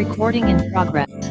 Recording in progress.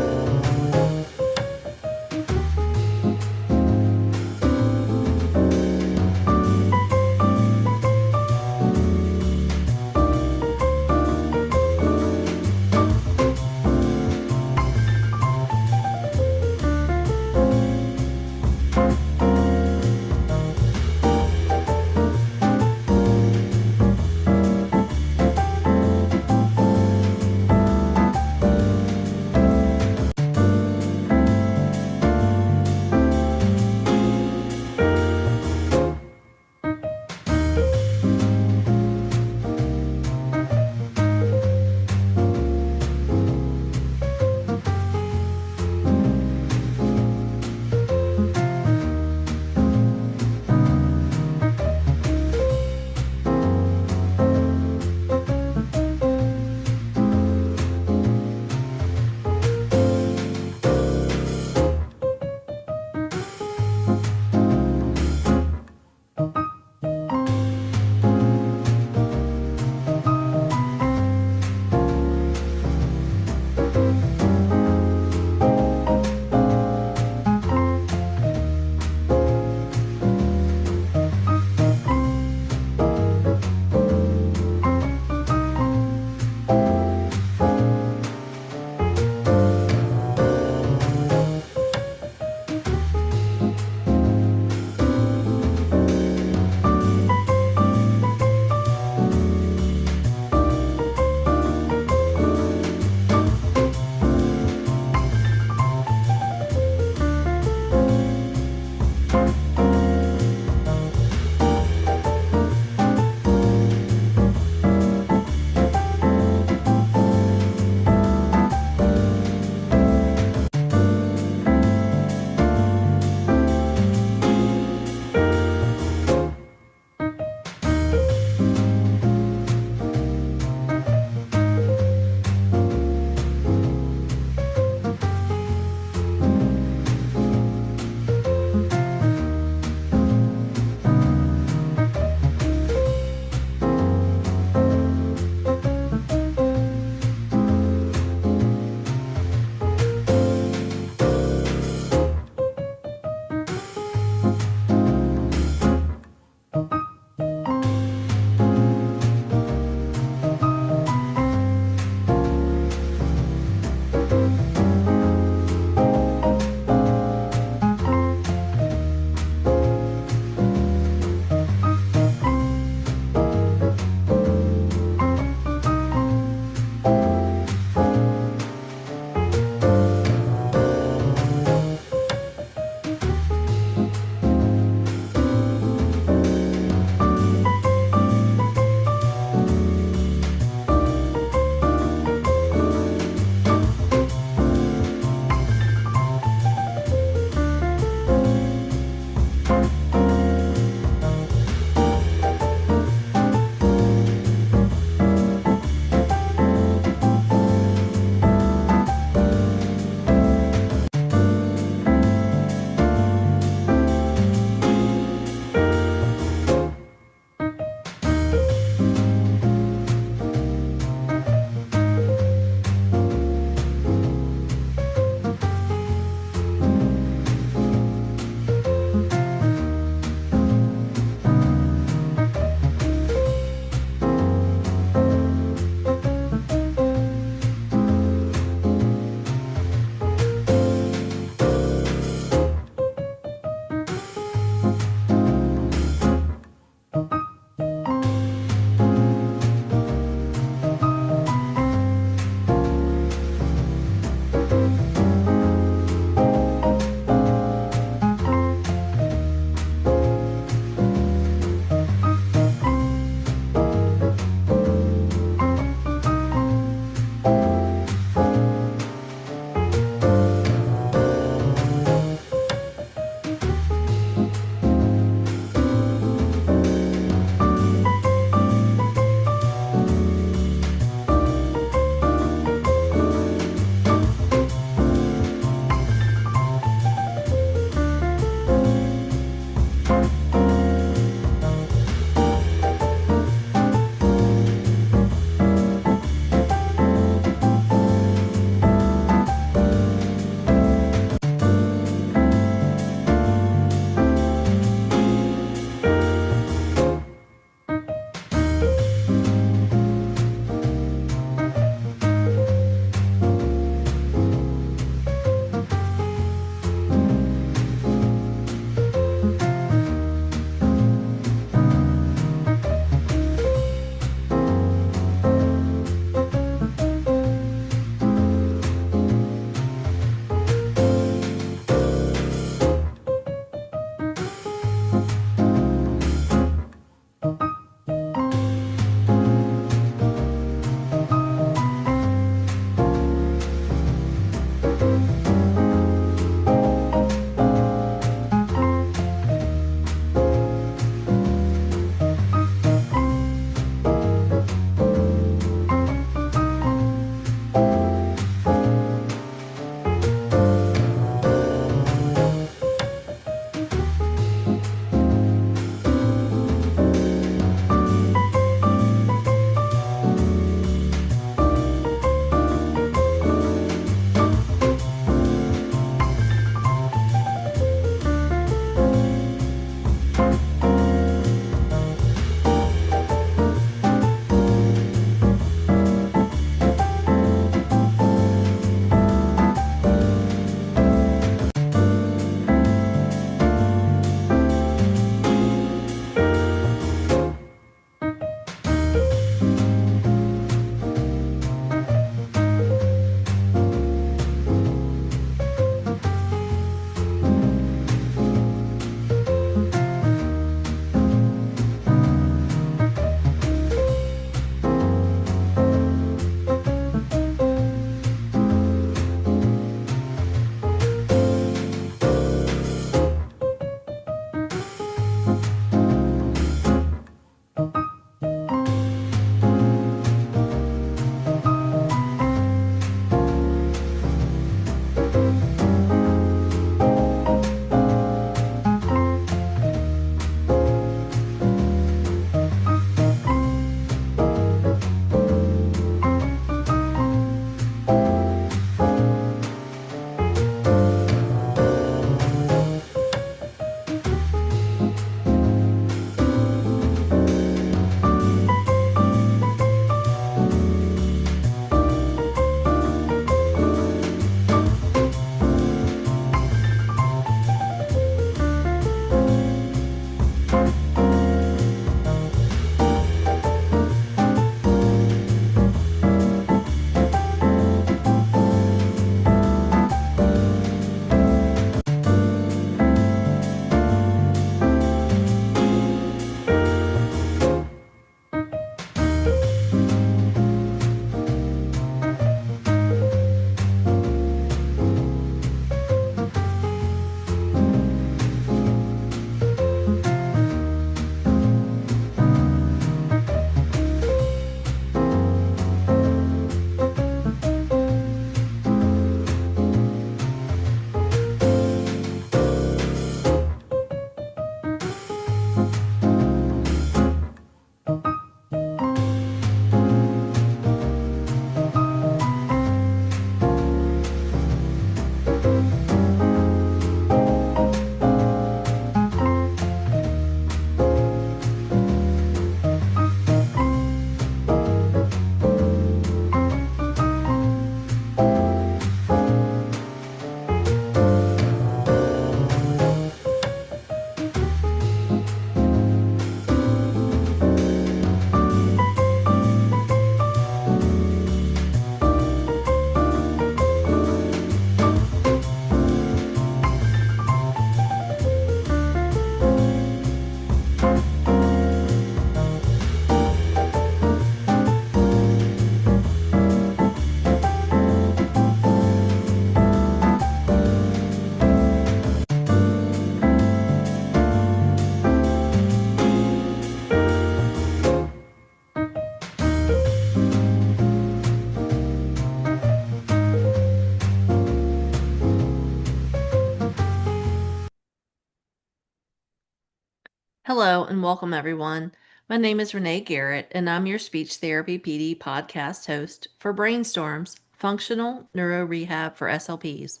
Hello and welcome, everyone. My name is Renee Garrett, and I'm your Speech Therapy PD podcast host for Brainstorms, Functional Neuro Rehab for SLPs.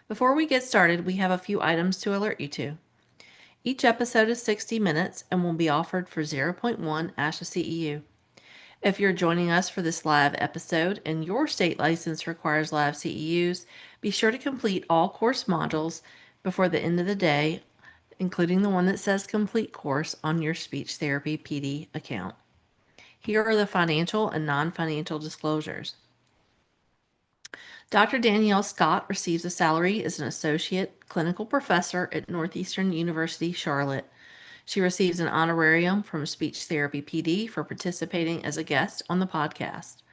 Before we get started, we have a few items to alert you to. Each episode is 60 minutes and will be offered for zero point 0.1 ASHA CEU. If you're joining us for this live episode and your state license requires live CEUs, be sure to complete all course modules before the end of the day, including the one that says complete course on your Speech Therapy PD account. Here are the financial and non-financial disclosures. Dr. Danielle Scott receives a salary as an associate clinical professor at Northeastern University, Charlotte. She receives an honorarium from Speech Therapy PD for participating as a guest on the podcast.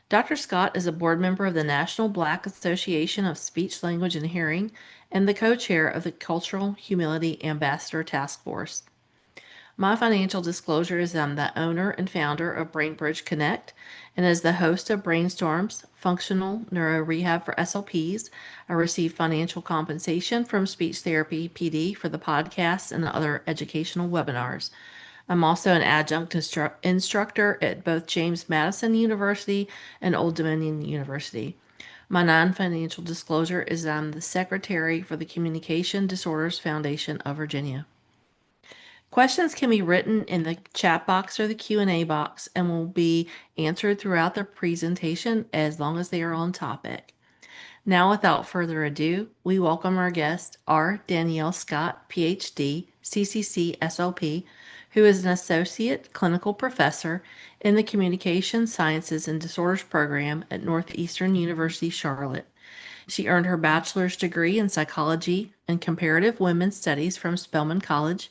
Dr. Scott is a board member of the National Black Association of Speech, Language, and Hearing and the co-chair of the Cultural Humility Ambassador Task Force. My financial disclosure is I'm the owner and founder of BrainBridge Connect, and as the host of Brainstorms, Functional Neuro Rehab for SLPs, I receive financial compensation from Speech Therapy PD for the podcast and other educational webinars. I'm also an adjunct instructor at both James Madison University and Old Dominion University. My non-financial disclosure is that I'm the secretary for the Communication Disorders Foundation of Virginia. Questions can be written in the chat box or the Q&A box and will be answered throughout the presentation as long as they are on topic. Now, without further ado, we welcome our guest, R. Danielle Scott PhD, CCC-SLP, who is an associate clinical professor in the Communication Sciences and Disorders program at Northeastern University, Charlotte. She earned her bachelor's degree in psychology and comparative women's studies from Spelman College,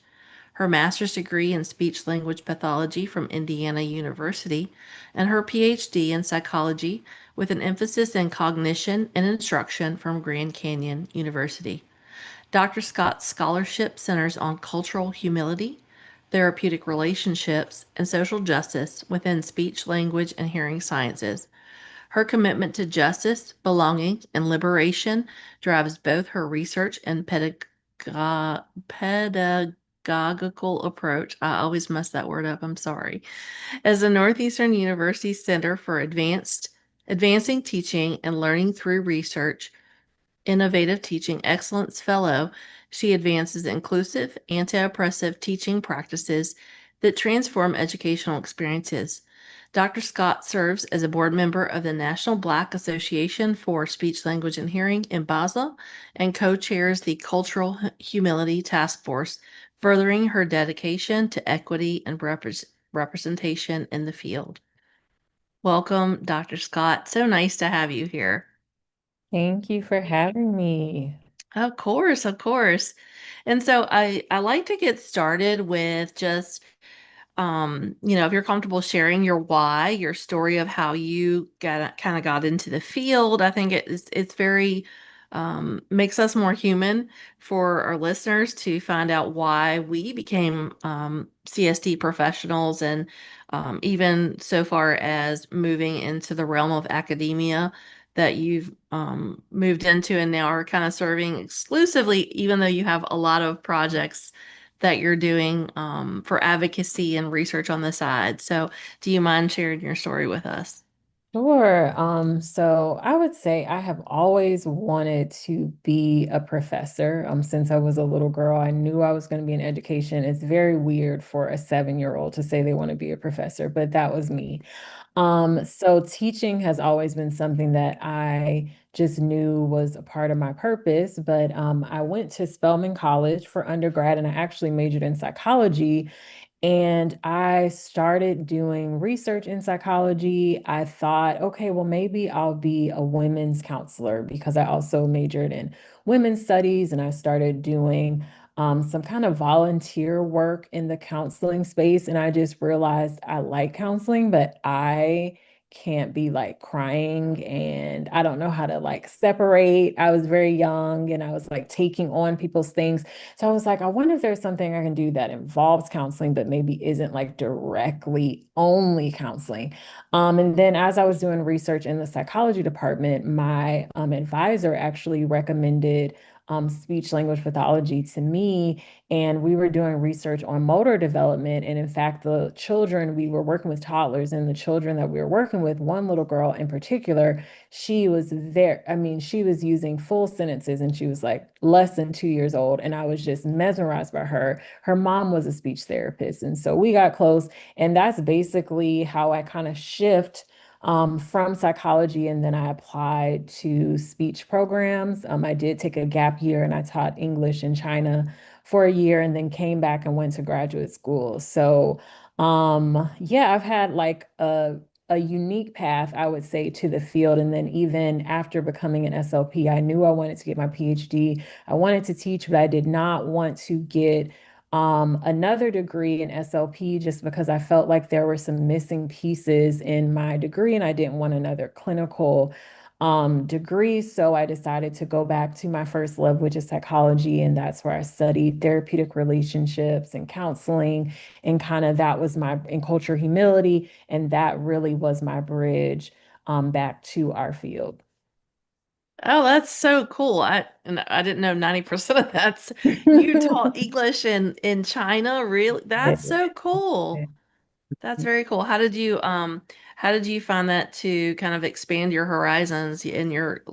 her master's degree in speech language pathology from Indiana University, and her PhD in psychology with an emphasis in cognition and instruction from Grand Canyon University. Dr. Scott's scholarship centers on cultural humility, therapeutic relationships, and social justice within speech, language, and hearing sciences. Her commitment to justice, belonging, and liberation drives both her research and pedagogical approach. I always mess that word up, I'm sorry. As the Northeastern University Center for Advancing Teaching and Learning Through Research, Innovative Teaching Excellence Fellow, she advances inclusive, anti-oppressive teaching practices that transform educational experiences. Dr. Scott serves as a board member of the National Black Association for Speech, Language, and Hearing in Basel and co-chairs the Cultural Humility Task Force, furthering her dedication to equity and representation in the field. Welcome, Dr. Scott. So nice to have you here. Thank you for having me. Of course, of course. And so I like to get started with just if you're comfortable sharing your why, your story of how you got into the field. I think it's very makes us more human for our listeners to find out why we became CSD professionals and even so far as moving into the realm of academia that you've moved into and now are kind of serving exclusively, even though you have a lot of projects that you're doing for advocacy and research on the side. So, do you mind sharing your story with us? Sure. So I would say I have always wanted to be a professor. Since I was a little girl, I knew I was going to be in education. It's very weird for a 7-year-old to say they want to be a professor, but that was me. So teaching has always been something that I just knew was a part of my purpose. But I went to Spelman College for undergrad, and I actually majored in psychology. And I started doing research in psychology. I thought, okay, well, maybe I'll be a women's counselor because I also majored in women's studies and I started doing some kind of volunteer work in the counseling space. And I just realized I like counseling, but I can't be like crying and I don't know how to like separate. I was very young and I was like taking on people's things. So I was like, I wonder if there's something I can do that involves counseling, but maybe isn't like directly only counseling. And then as I was doing research in the psychology department, my advisor actually recommended speech language pathology to me, and we were doing research on motor development. And in fact, the children, we were working with toddlers, and the children that we were working with, one little girl in particular, she was very, I mean, she was using full sentences and she was like less than 2 years old. And I was just mesmerized by her. Her mom was a speech therapist. And so we got close. And that's basically how I kind of shift from psychology, and then I applied to speech programs. I did take a gap year and I taught English in China for a year and then came back and went to graduate school. So, yeah, I've had like a unique path, I would say, to the field. And then even after becoming an SLP, I knew I wanted to get my PhD. I wanted to teach, but I did not want to get another degree in SLP just because I felt like there were some missing pieces in my degree and I didn't want another clinical degree. So I decided to go back to my first love, which is psychology. And that's where I studied therapeutic relationships and counseling. And kind of that was my, and cultural humility. And that really was my bridge back to our field. Oh, that's so cool. I didn't know 90% of that's you taught English in China. Really? That's so cool. That's very cool. How did you find that to kind of expand your horizons and your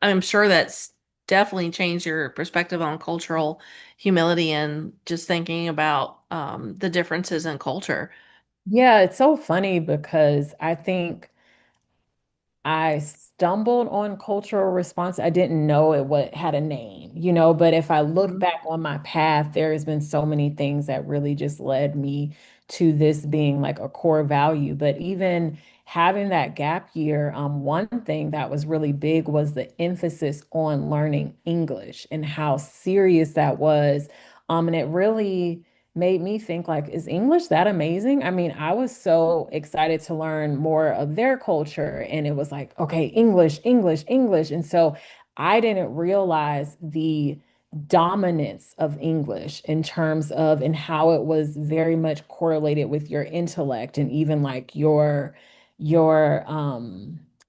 I'm sure that's definitely changed your perspective on cultural humility and just thinking about the differences in culture. Yeah, it's so funny because I think I stumbled on cultural response. I didn't know it what had a name, but if I look Mhm. back on my path, there has been so many things that really just led me to this being like a core value. But even having that gap year, one thing that was really big was the emphasis on learning English and how serious that was. And it really made me think like, is English that amazing? I mean, I was so excited to learn more of their culture and it was like, okay, English, English, English. And so I didn't realize the dominance of English in terms of and how it was very much correlated with your intellect and even like your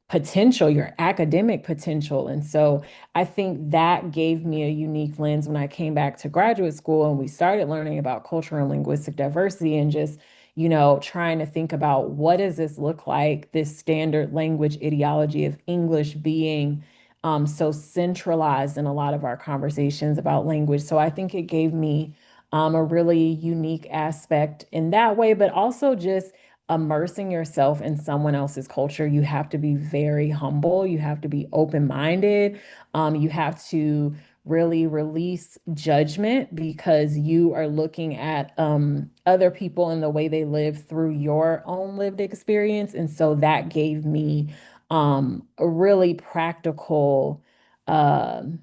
potential, your academic potential. And so I think that gave me a unique lens when I came back to graduate school and we started learning about cultural and linguistic diversity and just, trying to think about what does this look like, this standard language ideology of English being so centralized in a lot of our conversations about language. So I think it gave me a really unique aspect in that way, but also just immersing yourself in someone else's culture. You have to be very humble. You have to be open-minded. You have to really release judgment because you are looking at other people and the way they live through your own lived experience. And so that gave me a really practical um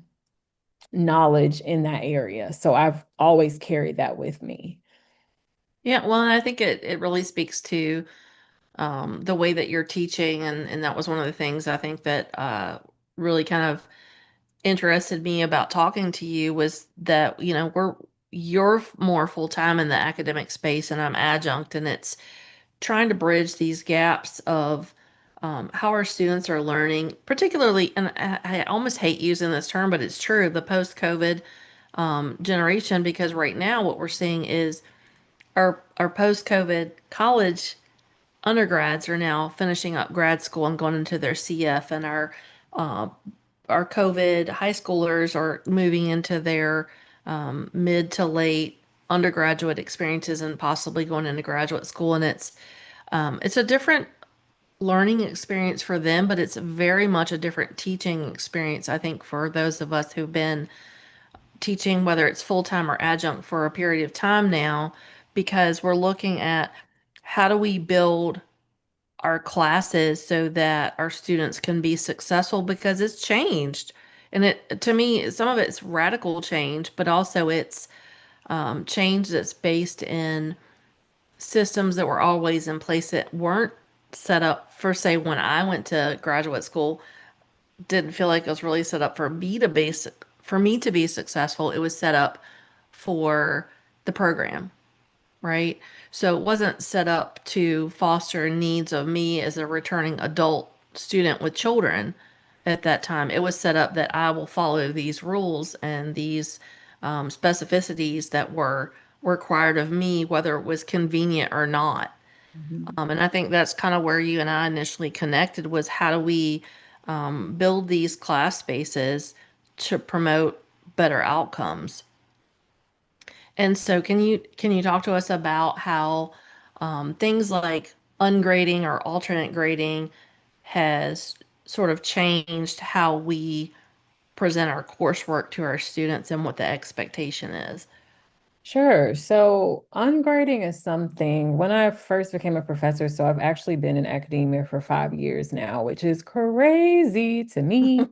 knowledge in that area. So I've always carried that with me. Yeah, well, and I think it really speaks to the way that you're teaching, and that was one of the things I think that really kind of interested me about talking to you was that you're more full time in the academic space, and I'm adjunct, and it's trying to bridge these gaps of how our students are learning, particularly, and I almost hate using this term, but it's true, the post-COVID generation, because right now what we're seeing is our post-COVID college undergrads are now finishing up grad school and going into their CF, and uh, our COVID high schoolers are moving into their mid to late undergraduate experiences and possibly going into graduate school. And it's a different learning experience for them, but it's very much a different teaching experience, I think, for those of us who've been teaching, whether it's full time or adjunct, for a period of time now, because we're looking at how do we build our classes so that our students can be successful because it's changed. And it, to me, some of it's radical change, but also it's change that's based in systems that were always in place that weren't set up for, say, when I went to graduate school, didn't feel like it was really set up for me to be successful. It was set up for the program, right? So it wasn't set up to foster needs of me as a returning adult student with children. at that time. It was set up that I will follow these rules and these specificities that were required of me, whether it was convenient or not. Mhm. And I think that's kind of where you and I initially connected was how do we build these class spaces to promote better outcomes. And so can you talk to us about how things like ungrading or alternate grading has sort of changed how we present our coursework to our students and what the expectation is? Sure. So ungrading is something, when I first became a professor, so I've actually been in academia for 5 years now, which is crazy to me,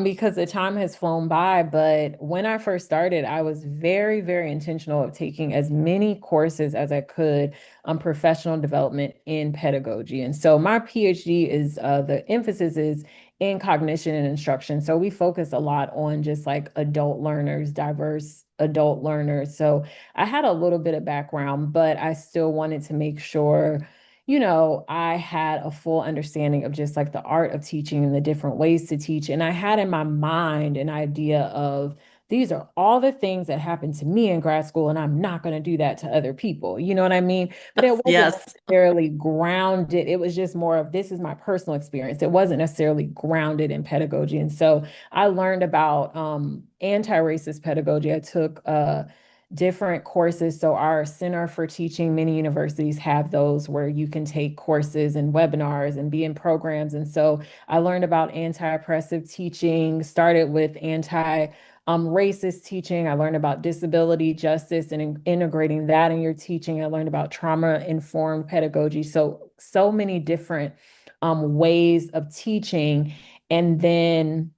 because the time has flown by. But when I first started, I was very, very intentional of taking as many courses as I could on professional development in pedagogy. And so my PhD is, the emphasis is in cognition and instruction. So we focus a lot on just like adult learners, diverse adult learners. So I had a little bit of background, but I still wanted to make sure, I had a full understanding of just like the art of teaching and the different ways to teach. And I had in my mind an idea of these are all the things that happened to me in grad school, and I'm not going to do that to other people. You know what I mean? But it wasn't Yes. necessarily grounded. It was just more of this is my personal experience. It wasn't necessarily grounded in pedagogy. And so I learned about anti-racist pedagogy. I took different courses. So our Center for Teaching, many universities have those where you can take courses and webinars and be in programs. And so I learned about anti-oppressive teaching, started with racist teaching. I learned about disability justice and integrating that in your teaching. I learned about trauma-informed pedagogy. So many different ways of teaching. And then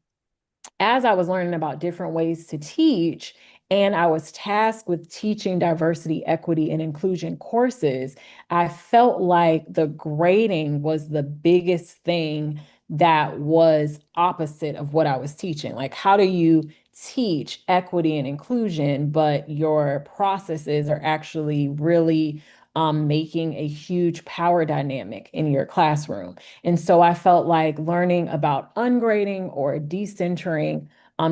as I was learning about different ways to teach, and I was tasked with teaching diversity, equity, and inclusion courses, I felt like the grading was the biggest thing that was opposite of what I was teaching. Like, how do you teach equity and inclusion, but your processes are actually really making a huge power dynamic in your classroom? And so I felt like learning about ungrading or decentering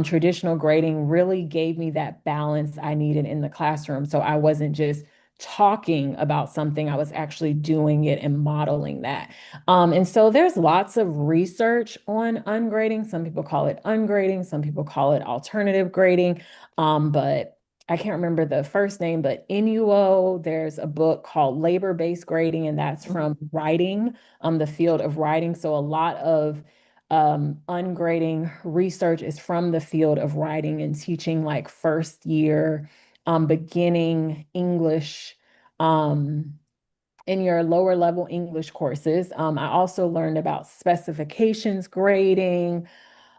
traditional grading really gave me that balance I needed in the classroom. So I wasn't just talking about something, I was actually doing it and modeling that. And so there's lots of research on ungrading. Some people call it ungrading, some people call it alternative grading. But I can't remember the first name, but NUO, there's a book called Labor-Based Grading, and that's from writing, the field of writing. So a lot of ungrading research is from the field of writing and teaching, like first year, beginning English, in your lower level English courses. I also learned about specifications grading.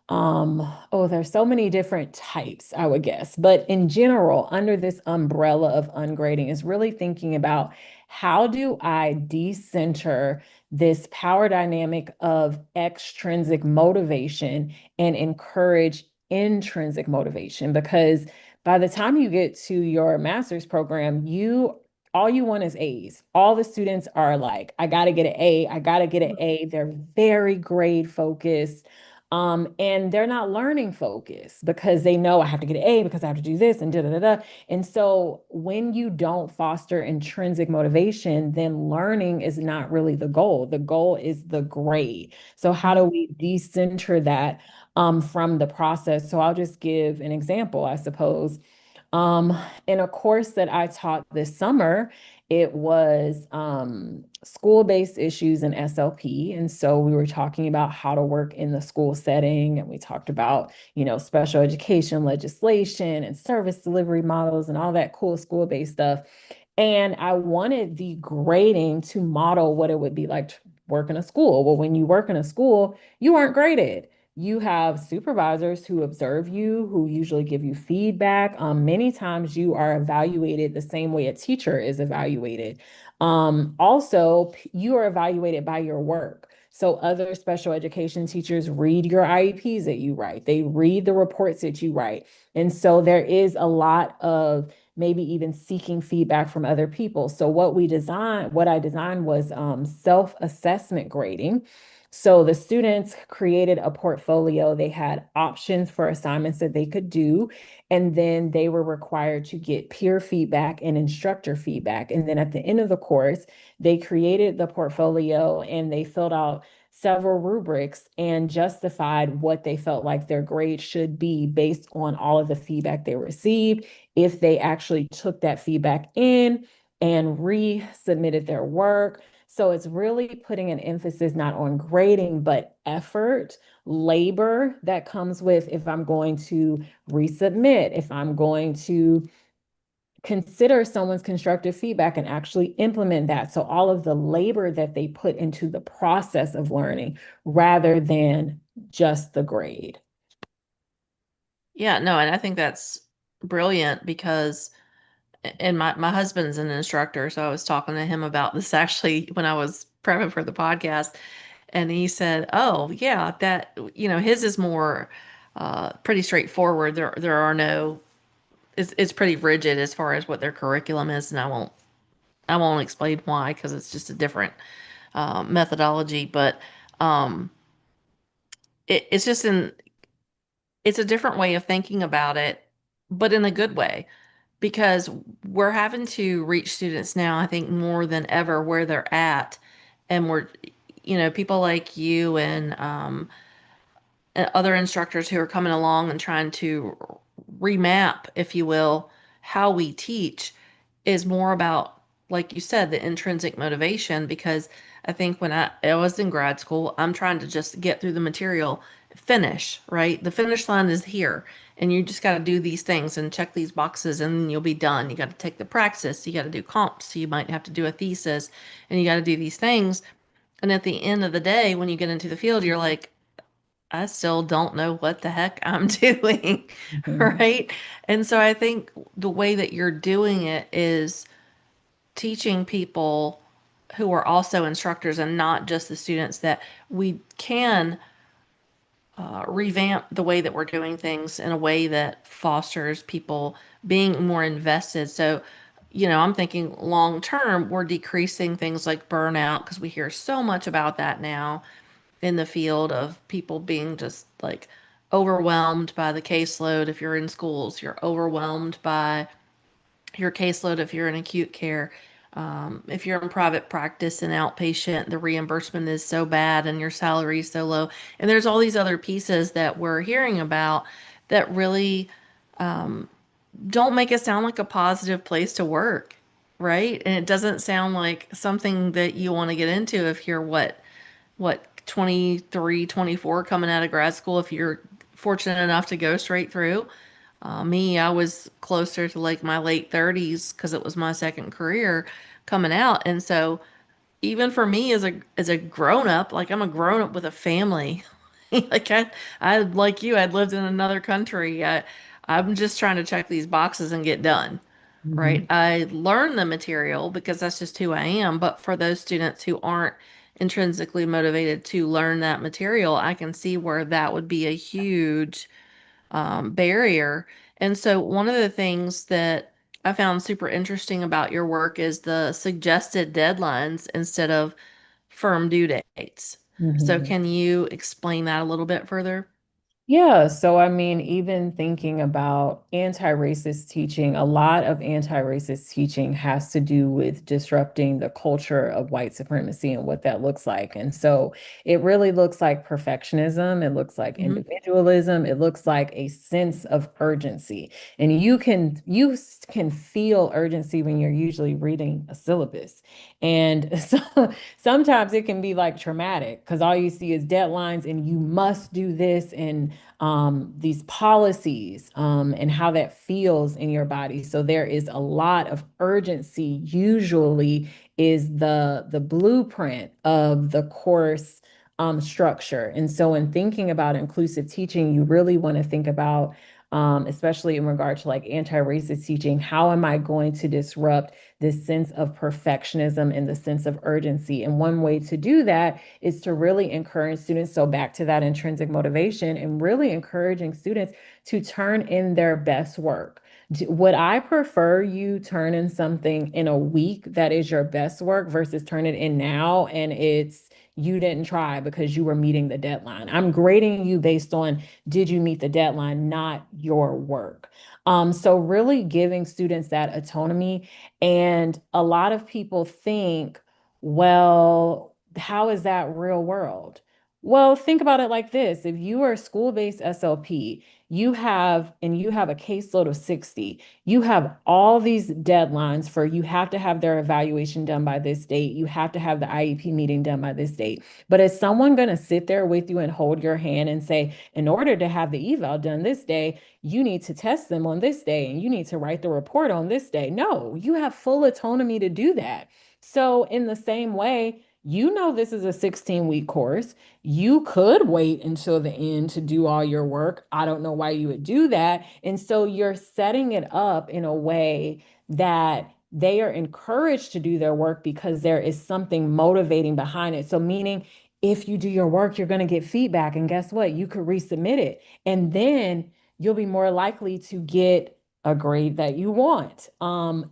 There's so many different types, I would guess. But in general, under this umbrella of ungrading is really thinking about how do I decenter this power dynamic of extrinsic motivation and encourage intrinsic motivation? Because by the time you get to your master's program, you all you want is A's. All the students are like, I got to get an A. I got to get an A. They're very grade focused. And they're not learning focused because they know I have to get an A because I have to do this and da da da da. And so when you don't foster intrinsic motivation, then learning is not really the goal. The goal is the grade. So how do we decenter that from the process? So I'll just give an example, I suppose. Um, in a course that I taught this summer, it was school-based issues in SLP. And so we were talking about how to work in the school setting. And we talked about, special education legislation and service delivery models and all that cool school-based stuff. And I wanted the grading to model what it would be like to work in a school. Well, when you work in a school, you aren't graded. You have supervisors who observe you, who usually give you feedback. Many times you are evaluated the same way a teacher is evaluated. Also, you are evaluated by your work. So other special education teachers read your IEPs that you write. They read the reports that you write. And so there is a lot of maybe even seeking feedback from other people. So what I designed was self-assessment grading. So the students created a portfolio. They had options for assignments that they could do, and then they were required to get peer feedback and instructor feedback. And then at the end of the course, they created the portfolio and they filled out several rubrics and justified what they felt like their grade should be based on all of the feedback they received, if they actually took that feedback in and resubmitted their work. So it's really putting an emphasis not on grading, but effort, labor that comes with if I'm going to resubmit, if I'm going to consider someone's constructive feedback and actually implement that. So all of the labor that they put into the process of learning rather than just the grade. Yeah, no, and I think that's brilliant because and my husband's an instructor, so I was talking to him about this actually when I was prepping for the podcast, and he said, "Oh, yeah, that his is more pretty straightforward. There are no it's pretty rigid as far as what their curriculum is, and I won't explain why because it's just a different methodology, but um, it's just it's a different way of thinking about it, but in a good way because we're having to reach students now, I think more than ever where they're at, and people like you and other instructors who are coming along and trying to remap, if you will, how we teach is more about, like you said, the intrinsic motivation. Because I think when I was in grad school, I'm trying to just get through the material, finish, right? The finish line is here. And you just got to do these things and check these boxes and you'll be done. You got to take the praxis, you got to do comps, you might have to do a thesis, and you got to do these things. And at the end of the day, when you get into the field, you're like, I still don't know what the heck I'm doing, Mhm. right? And so I think the way that you're doing it is teaching people who are also instructors and not just the students that we can revamp the way that we're doing things in a way that fosters people being more invested. So, I'm thinking long term, we're decreasing things like burnout because we hear so much about that now in the field of people being just like overwhelmed by the caseload. If you're in schools, you're overwhelmed by your caseload if you're in acute care. If you're in private practice and outpatient, the reimbursement is so bad and your salary is so low. And there's all these other pieces that we're hearing about that really don't make it sound like a positive place to work, right? And it doesn't sound like something that you want to get into if you're what 23, 24 coming out of grad school if you're fortunate enough to go straight through. Me, I was closer to like my late 30s because it was my second career coming out. And so even for me as a grown up, like I'm a grown up with a family. Like I like you, I'd lived in another country. I'm just trying to check these boxes and get done, right? Mhm. I learn the material because that's just who I am. But for those students who aren't intrinsically motivated to learn that material, I can see where that would be a huge barrier. And so, one of the things that I found super interesting about your work is the suggested deadlines instead of firm due dates. So, Mhm. can you explain that a little bit further? Yeah, so I mean, even thinking about anti-racist teaching, a lot of anti-racist teaching has to do with disrupting the culture of white supremacy and what that looks like. And so it really looks like perfectionism, it looks like Hmm. individualism, it looks like a sense of urgency. And you can feel urgency when you're usually reading a syllabus. And so sometimes it can be like traumatic because all you see is deadlines and you must do this and these policies and how that feels in your body. So there is a lot of urgency, usually is the blueprint of the course structure. And so in thinking about inclusive teaching, you really want to think about especially in regard to like anti-racist teaching, how am I going to disrupt this sense of perfectionism and the sense of urgency? And one way to do that is to really encourage students. So back to that intrinsic motivation and really encouraging students to turn in their best work. Would I prefer you turn in something in a week that is your best work versus turn it in now and it's you didn't try because you were meeting the deadline? I'm grading you based on did you meet the deadline, not your work. So really giving students that autonomy. And a lot of people think, well, how is that real world? Well, think about it like this. If you are a school-based SLP, you have a caseload of 60. You have all these deadlines for you have to have their evaluation done by this date. You have to have the IEP meeting done by this date. But is someone going to sit there with you and hold your hand and say, in order to have the eval done this day, you need to test them on this day and you need to write the report on this day? No, you have full autonomy to do that. So, in the same way, you know this is a 16-week course. You could wait until the end to do all your work. I don't know why you would do that. And so you're setting it up in a way that they are encouraged to do their work because there is something motivating behind it. So, meaning if you do your work, you're going to get feedback. And guess what? You could resubmit it. And then you'll be more likely to get a grade that you want.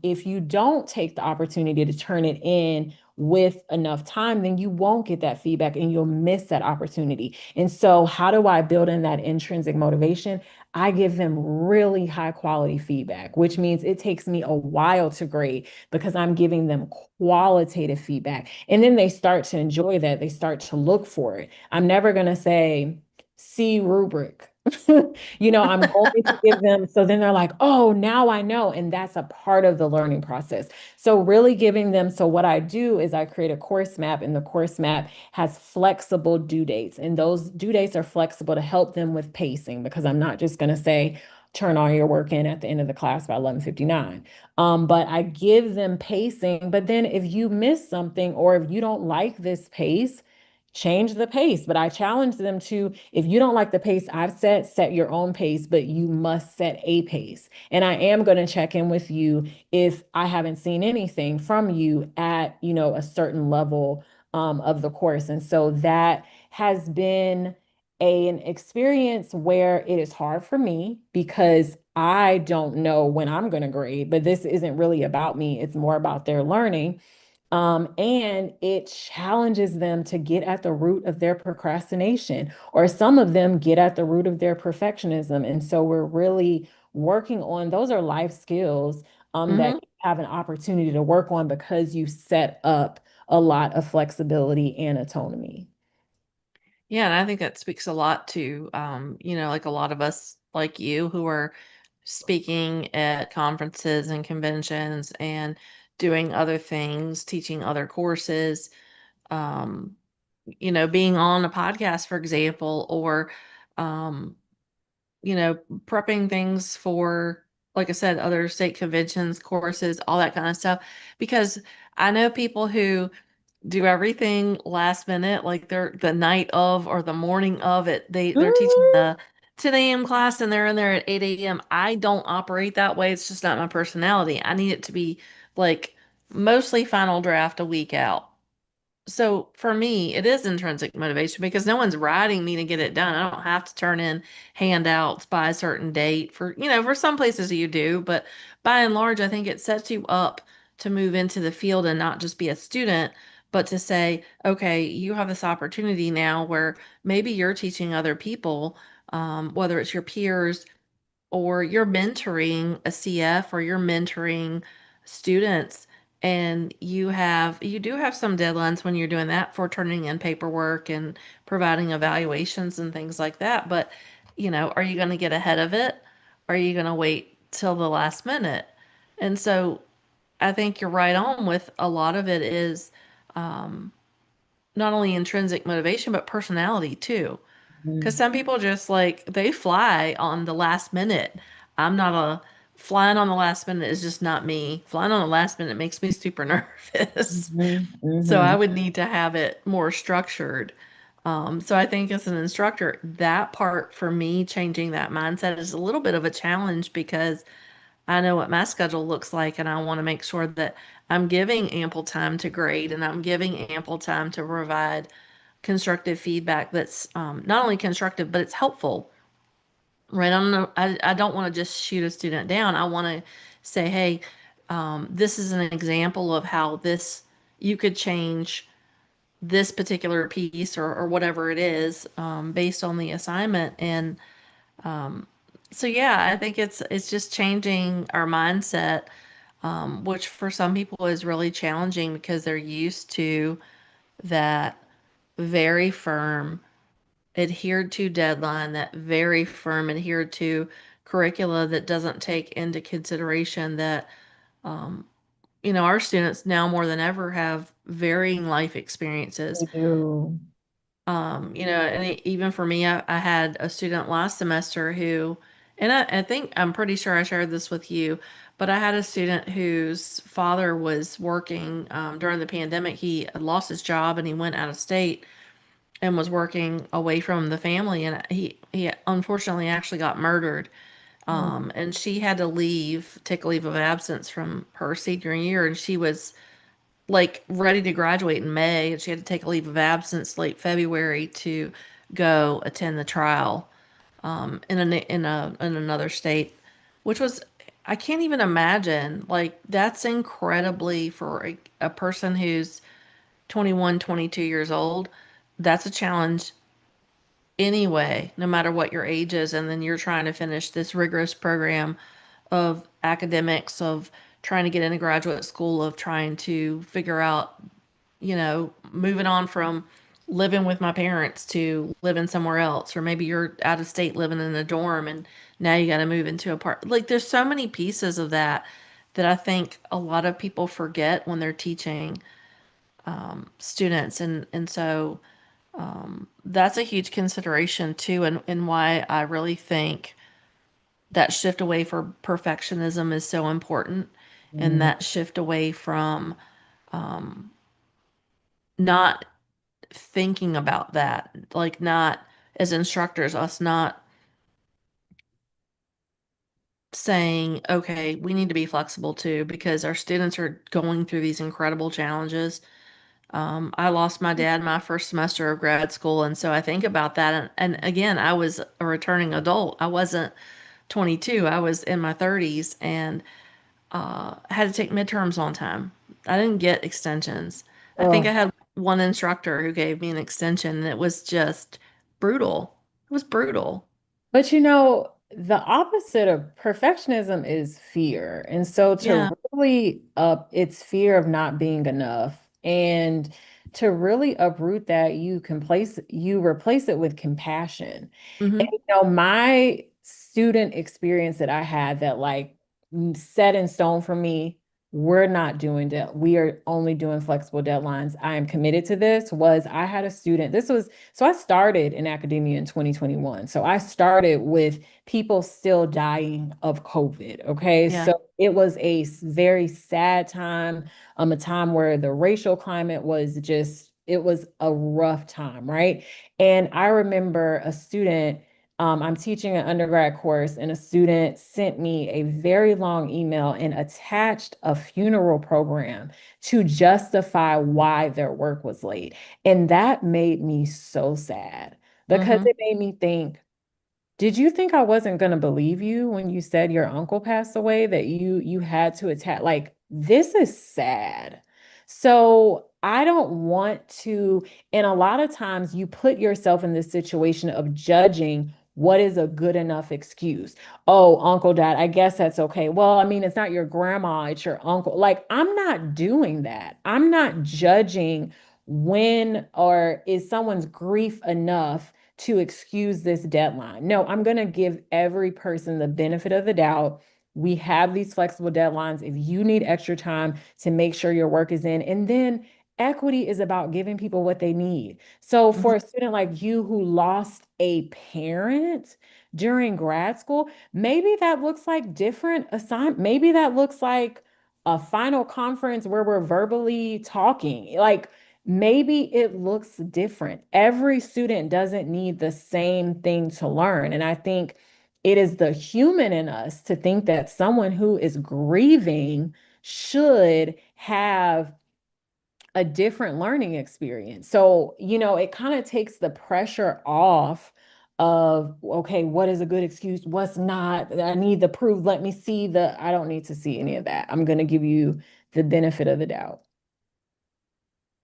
If you don't take the opportunity to turn it in with enough time, then you won't get that feedback and you'll miss that opportunity. And so, how do I build in that intrinsic motivation? I give them really high quality feedback, which means it takes me a while to grade because I'm giving them qualitative feedback. And then they start to enjoy that. They start to look for it. I'm never going to say, C rubric. I'm going to give them, so then they're like, oh, now I know. And that's a part of the learning process. So really giving them, so what I do is I create a course map, and the course map has flexible due dates. And those due dates are flexible to help them with pacing because I'm not just going to say, turn all your work in at the end of the class by 11:59. But I give them pacing. But then if you miss something or if you don't like this pace, change the pace. But I challenge them to, if you don't like the pace I've set your own pace, but you must set a pace. And I am going to check in with you if I haven't seen anything from you at, a certain level of the course. And so that has been an experience where it is hard for me because I don't know when I'm going to grade, but this isn't really about me. It's more about their learning. And it challenges them to get at the root of their procrastination, or some of them get at the root of their perfectionism. And so we're really working on those are life skills that Hmm. you have an opportunity to work on because you set up a lot of flexibility and autonomy. Yeah, and I think that speaks a lot to, like a lot of us like you who are speaking at conferences and conventions and doing other things, teaching other courses, um, being on a podcast, for example, or, um, prepping things for, like I said, other state conventions, courses, all that kind of stuff. Because I know people who do everything last minute, like they're the night of or the morning of it. They're teaching Mhm, the 10 a.m. class and they're in there at 8 a.m. I don't operate that way. It's just not my personality. I need it to be like mostly final draft a week out. So for me, it is intrinsic motivation because no one's riding me to get it done. I don't have to turn in handouts by a certain date for some places you do, but by and large, I think it sets you up to move into the field and not just be a student, but to say, okay, you have this opportunity now where maybe you're teaching other people, whether it's your peers or you're mentoring a CF or you're mentoring students and you do have some deadlines when you're doing that for turning in paperwork and providing evaluations and things like that. But, are you going to get ahead of it? Or are you going to wait till the last minute? And so I think you're right on with a lot of it is um, not only intrinsic motivation, but personality too. Because mhm, some people just like they fly on the last minute. I'm not a Flying on the last minute is just not me. Flying on the last minute makes me super nervous. mhm, So I mhm, would need to have it more structured. So I think as an instructor, that part for me, changing that mindset is a little bit of a challenge because I know what my schedule looks like and I want to make sure that I'm giving ample time to grade and I'm giving ample time to provide constructive feedback that's not only constructive, but it's helpful. right? I don't want to just shoot a student down. I want to say, hey, this is an example of how this you could change this particular piece or whatever it is based on the assignment. And so yeah, I think it's just changing our mindset, which for some people is really challenging because they're used to that very firm adhered to deadline, that very firm adhered to curricula that doesn't take into consideration that our students now more than ever have varying life experiences. They do. Even for me, I had a student last semester who, and I think I'm pretty sure I shared this with you, but I had a student whose father was working during the pandemic. He had lost his job and he went out of state and was working away from the family, and he unfortunately actually got murdered. And she had to take a leave of absence from her senior year, and she was like ready to graduate in May, and she had to take a leave of absence late February to go attend the trial in another state, which was I can't even imagine. Like that's incredibly for a person who's 21, 22 years old. That's a challenge anyway, no matter what your age is, and then you're trying to finish this rigorous program of academics, of trying to get into graduate school, of trying to figure out, moving on from living with my parents to living somewhere else, or maybe you're out of state living in a dorm and now you got to move into a part. Like there's so many pieces of that that I think a lot of people forget when they're teaching students, and so that's a huge consideration too, and why I really think that shift away from perfectionism is so important, and Mm. that shift away from not thinking about that, like not as instructors, us not saying, okay, we need to be flexible too, because our students are going through these incredible challenges. I lost my dad my first semester of grad school, and so I think about that. And again, I was a returning adult. I wasn't 22, I was in my 30s, and I had to take midterms on time. I didn't get extensions. I think I Oh. had one instructor who gave me an extension, and it was just brutal. It was brutal. But the opposite of perfectionism is fear. And so to Yeah. really up it's fear of not being enough. And to really uproot that, you replace it with compassion. And Mm-hmm. my student experience that I had that like set in stone for me, we're not doing that. We are only doing flexible deadlines. I am committed to this. Was I had a student, so I started in academia in 2021. So I started with people still dying of COVID. Okay. Yeah. So it was a very sad time, a time where the racial climate was just, it was a rough time, right? And I remember a student, I'm teaching an undergrad course, and a student sent me a very long email and attached a funeral program to justify why their work was late. And that made me so sad because Mm-hmm. it made me think, did you think I wasn't going to believe you when you said your uncle passed away, that you had to attack? Like, this is sad. So I don't want to, and a lot of times you put yourself in this situation of judging what is a good enough excuse. Oh, uncle died. I guess that's okay. Well, I mean, it's not your grandma, it's your uncle. Like, I'm not doing that. I'm not judging when or is someone's grief enough to excuse this deadline. No, I'm going to give every person the benefit of the doubt. We have these flexible deadlines. If you need extra time to make sure your work is in, and then equity is about giving people what they need. So Mm-hmm. for a student like you who lost a parent during grad school, maybe that looks like different assignment. Maybe that looks like a final conference where we're verbally talking. Like maybe it looks different. Every student doesn't need the same thing to learn. And I think it is the human in us to think that someone who is grieving should have a different learning experience. So, it kind of takes the pressure off of, okay, what is a good excuse? What's not? I need the proof. Let me see I don't need to see any of that. I'm going to give you the benefit of the doubt.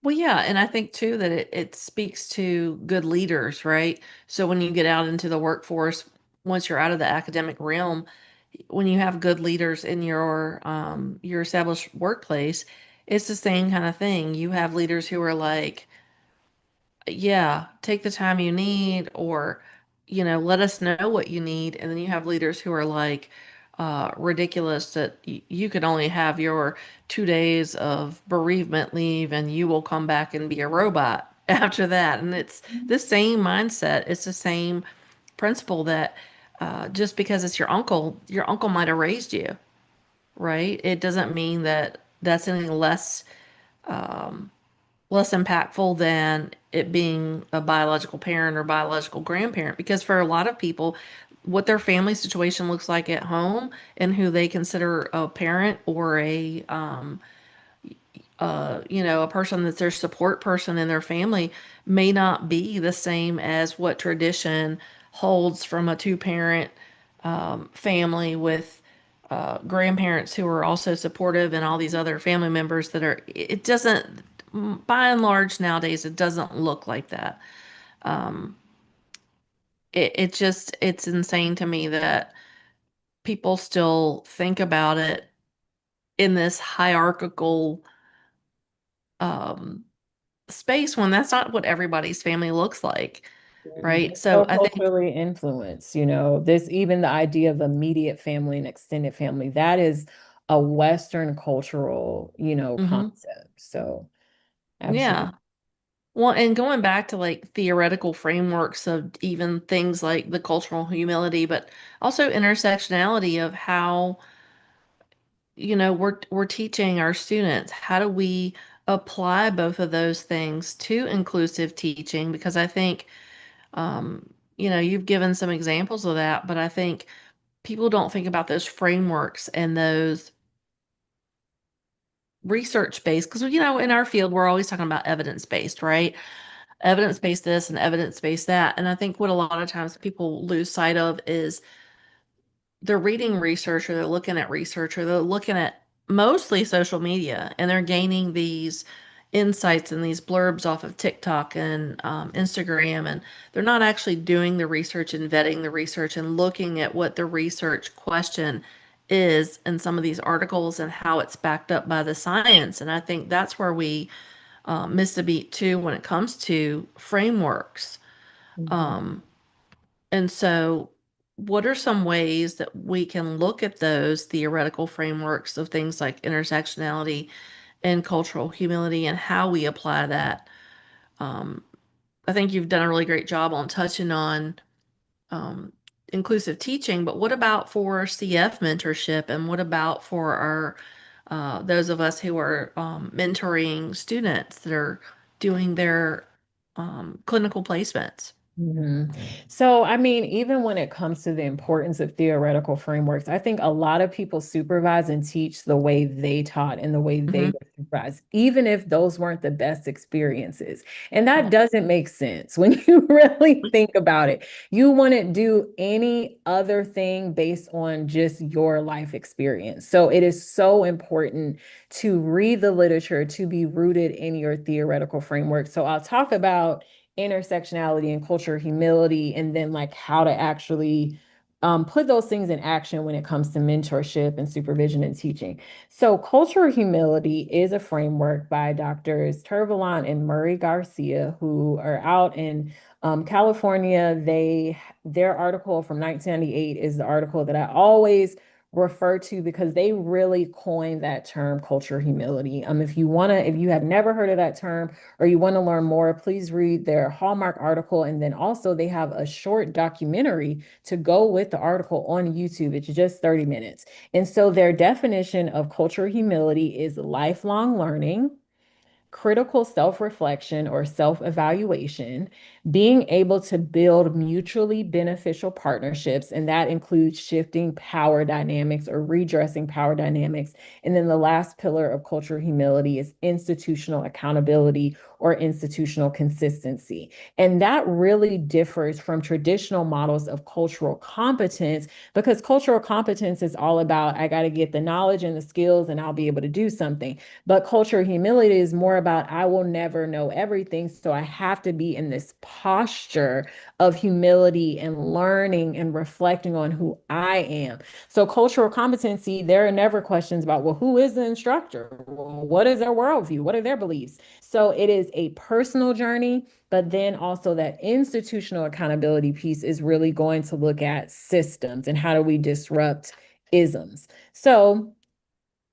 Well, yeah, and I think too that it speaks to good leaders, right? So when you get out into the workforce, once you're out of the academic realm, when you have good leaders in your established workplace, it's the same kind of thing. You have leaders who are like, yeah, take the time you need, or, let us know what you need. And then you have leaders who are like, ridiculous that you could only have your 2 days of bereavement leave and you will come back and be a robot after that. And it's the same mindset. It's the same principle that just because it's your uncle might have raised you, right? It doesn't mean that that's any less impactful than it being a biological parent or biological grandparent. Because for a lot of people, what their family situation looks like at home and who they consider a parent or a person that's their support person in their family may not be the same as what tradition holds from a two-parent family with grandparents who are also supportive and all these other family members that are, it doesn't, by and large nowadays, it doesn't look like that. Um, it's insane to me that people still think about it in this hierarchical um, space when that's not what everybody's family looks like, right? It's So so I think, culturally influenced, this even the idea of immediate family and extended family, that is a Western cultural, mhm, concept. So absolutely. yeah. Well, and going back to like theoretical frameworks of even things like the cultural humility, but also intersectionality of how, we're teaching our students, how do we apply both of those things to inclusive teaching? Because I think, you've given some examples of that, but I think people don't think about those frameworks and those research based, because, in our field, we're always talking about evidence based, right? Evidence based this and evidence based that. And I think what a lot of times people lose sight of is they're reading research or they're looking at research or they're looking at mostly social media and they're gaining these insights and these blurbs off of TikTok and Instagram. And they're not actually doing the research and vetting the research and looking at what the research question is in some of these articles and how it's backed up by the science. And I think that's where we miss the beat too when it comes to frameworks. Mhm. Um, and so, what are some ways that we can look at those theoretical frameworks of things like intersectionality and cultural humility and how we apply that? Um, I think you've done a really great job on touching on um, inclusive teaching, but what about for CF mentorship and what about for our those of us who are mentoring students that are doing their clinical placements? Mhm. So, I mean, even when it comes to the importance of theoretical frameworks, I think a lot of people supervise and teach the way they taught and the way they Hmm. were supervised, even if those weren't the best experiences. And that Yeah. doesn't make sense when you really think about it. You wouldn't do any other thing based on just your life experience. So, it is so important to read the literature, to be rooted in your theoretical framework. So, I'll talk about intersectionality and culture humility, and then like how to actually put those things in action when it comes to mentorship and supervision and teaching. So cultural humility is a framework by doctors Turvalon and Murray Garcia, who are out in California. Their article from 1998 is the article that I always refer to because they really coined that term culture humility. If you have never heard of that term, or you want to learn more, please read their Hallmark article. And then also they have a short documentary to go with the article on YouTube. It's just 30 minutes. And so their definition of cultural humility is lifelong learning, critical self-reflection or self-evaluation, being able to build mutually beneficial partnerships, and that includes shifting power dynamics or redressing power dynamics. And then the last pillar of cultural humility is institutional accountability or institutional consistency. And that really differs from traditional models of cultural competence, because cultural competence is all about, I got to get the knowledge and the skills and I'll be able to do something. But cultural humility is more about, I will never know everything. So I have to be in this posture of humility and learning and reflecting on who I am. So cultural competency, there are never questions about, well, who is the instructor? Well, what is their worldview? What are their beliefs? So it is a personal journey, but then also that institutional accountability piece is really going to look at systems and how do we disrupt isms. So